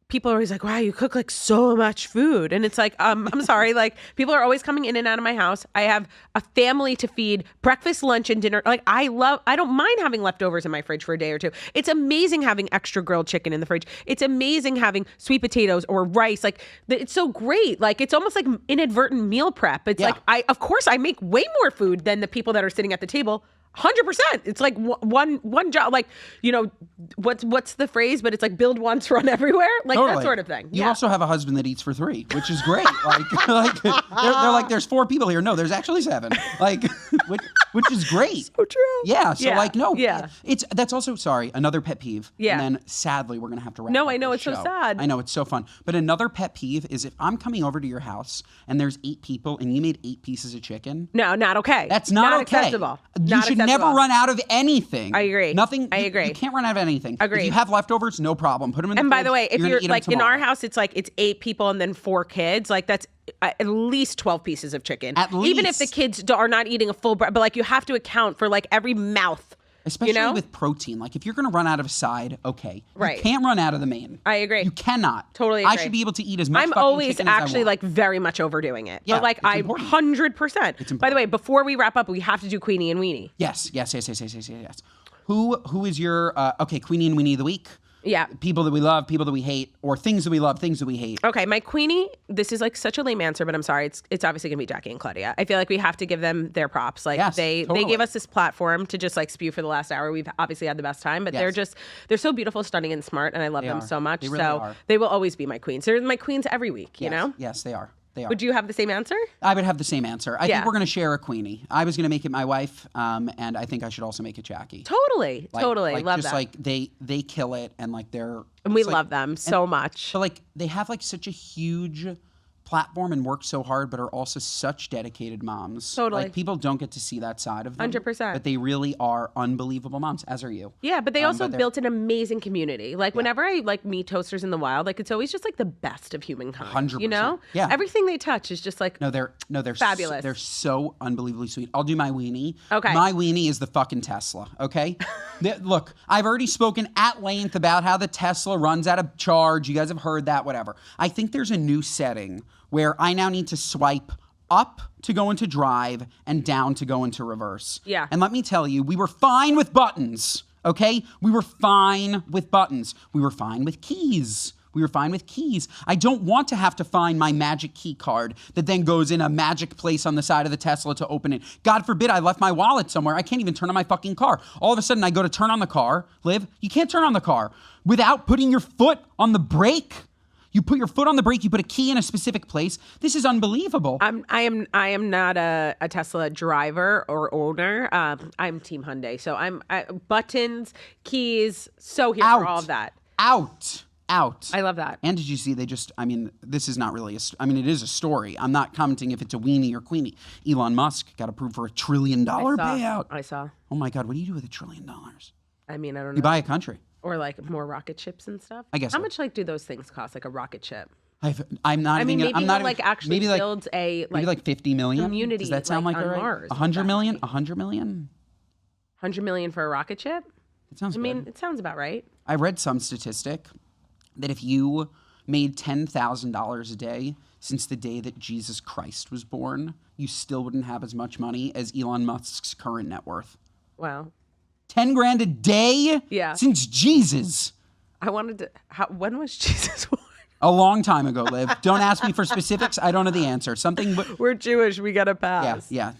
people are always like, wow, you cook like so much food. And it's like, I'm sorry. Like people are always coming in and out of my house. I have a family to feed, breakfast, lunch, and dinner. Like I don't mind having leftovers in my fridge for a day or two. It's amazing having extra grilled chicken in the fridge. It's amazing having sweet potatoes or rice. Like it's so great. Like it's almost like inadvertent meal prep. It's like, of course I make way more food than the people that are sitting at the table. 100%. It's like one job, like, you know, what's the phrase, but it's like build once, run everywhere, like that sort of thing. You also have a husband that eats for 3, which is great. Like they're like, there's 4 people here. No, there's actually 7. Like, which is great. So true. Yeah. So like, no. Yeah. That's also, sorry, another pet peeve. Yeah. And then sadly, we're gonna have to wrap. No, up I know, this it's show. so sad. I know, it's so fun. But another pet peeve is if I'm coming over to your house and there's 8 people and you made 8 pieces of chicken. No, not okay. That's not okay. Acceptable. You should never run out of anything. I agree. Nothing. I agree. You can't run out of anything. Agree. If you have leftovers, no problem. Put them in the And fridge. by the way, if gonna you're eat 'em like in tomorrow. our house, it's 8 people and then 4 kids. Like that's at least 12 pieces of chicken. At least. Even if the kids are not eating a full, but like you have to account for like every mouth Especially with protein. Like, if you're going to run out of a side, okay. Right. You can't run out of the main. I agree. You cannot. Totally I agree. should be able to eat as much I'm fucking always chicken as I actually want. like very much overdoing it. Yeah, but like it's I important. 100%. By the way, before we wrap up, we have to do Queenie and Weenie. Yes. Who is your, Queenie and Weenie of the week? Yeah. People that we love, people that we hate, or things that we love, things that we hate. Okay, my Queenie, this is like such a lame answer, but I'm sorry. It's obviously gonna be Jackie and Claudia. I feel like we have to give them their props. Like Yes, they totally. gave us this platform to just like spew for the last hour. We've obviously had the best time, but Yes. they're so beautiful, stunning, and smart, and I love them are. so much. They really so are. they will always be my queens. They're my queens every week, you know? Yes, they are. Would you have the same answer? I would have the same answer. I Yeah. think we're going to share a Queenie. I was going to make it my wife, and I think I should also make it Jackie. Totally. Like, Love just that. like they kill it, and like they're And we it's like- love them so much. But like they have like such a huge platform and work so hard, but are also such dedicated moms. Totally. Like people don't get to see that side of them. 100%. But they really are unbelievable moms, as are you. Yeah, but they also but they're- built an amazing community. Like whenever I like meet toasters in the wild, like it's always just like the best of humankind. 100%. You know? Yeah. Everything they touch is just like They're Fabulous. They're so unbelievably sweet. I'll do my weenie. Okay. My weenie is the fucking Tesla. Okay. Look, I've already spoken at length about how the Tesla runs out of charge. You guys have heard that. Whatever. I think there's a new setting where I now need to swipe up to go into drive and down to go into reverse. Yeah. And let me tell you, we were fine with buttons. Okay. We were fine with buttons. We were fine with keys. We were fine with keys. I don't want to have to find my magic key card that then goes in a magic place on the side of the Tesla to open it. God forbid I left my wallet somewhere. I can't even turn on my fucking car. All of a sudden I go to turn on the car. Liv, you can't turn on the car without putting your foot on the brake. You put your foot on the brake, you put a key in a specific place. This is unbelievable. I am not a Tesla driver or owner. I'm Team Hyundai. So buttons, keys, so here for all of that. Out. I love that. And did you see this is not really it is a story. I'm not commenting if it's a weenie or queenie. Elon Musk got approved for $1 trillion payout. I saw. Oh my God, what do you do with $1 trillion? I mean, I don't know. You buy a country. Or like more rocket ships and stuff. I guess How so. much like do those things cost? Like a rocket ship? I'm not I even mean, gonna, maybe I'm not he'll even, like actually maybe like, build a maybe like 50 million. community, Does that sound like, like on right? Mars, 100 million? exactly. 100 million? 100 million for a rocket ship? It sounds I mean, good. it sounds about right. I read some statistic that if you made $10,000 a day since the day that Jesus Christ was born, you still wouldn't have as much money as Elon Musk's current net worth. Wow. 10 grand a day? Yeah. Since Jesus. I wanted to. When was Jesus born? A long time ago, Liv. Don't ask me for specifics. I don't know the answer. Something. We're Jewish. We got to pass. Yeah.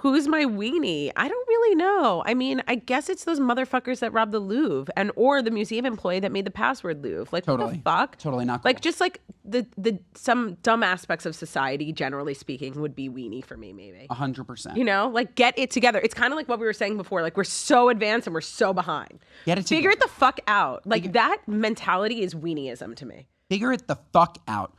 Who's my weenie? I don't really know. I mean, I guess it's those motherfuckers that robbed the Louvre or the museum employee that made the password Louvre. Like, what the Totally. fuck? Totally not cool. Like, just like the some dumb aspects of society, generally speaking, would be weenie for me, maybe. 100%. You know, like get it together. It's kind of like what we were saying before. Like we're so advanced and we're so behind. Get it Figure it together. the fuck out. Like that mentality is weenieism to me. Figure it the fuck out.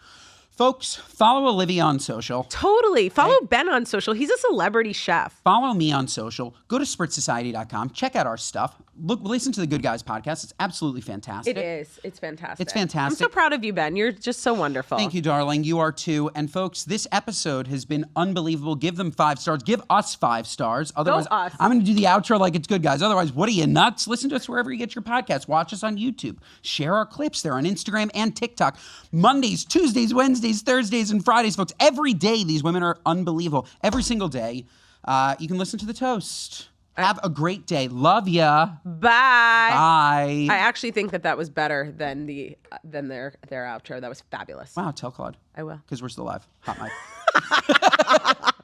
Folks, follow Olivia on social. Totally. Follow Ben on social. He's a celebrity chef. Follow me on social. Go to spritzsociety.com. Check out our stuff. Listen to the Good Guys podcast. It's absolutely fantastic. It is. It's fantastic. It's fantastic. I'm so proud of you, Ben. You're just so wonderful. Thank you, darling. You are too. And folks, this episode has been unbelievable. Give them 5 stars. Give us 5 stars. Otherwise, us. I'm going to do the outro like it's Good Guys. Otherwise, what are you, nuts? Listen to us wherever you get your podcasts. Watch us on YouTube. Share our clips. They're on Instagram and TikTok. Mondays, Tuesdays, Wednesdays, Thursdays, and Fridays, folks. Every day, these women are unbelievable. Every single day. You can listen to the toast. Have a great day. Love ya. Bye. Bye. I actually think that was better than their outro. That was fabulous. Wow, tell Claude. I will. Because we're still live. Hot mic.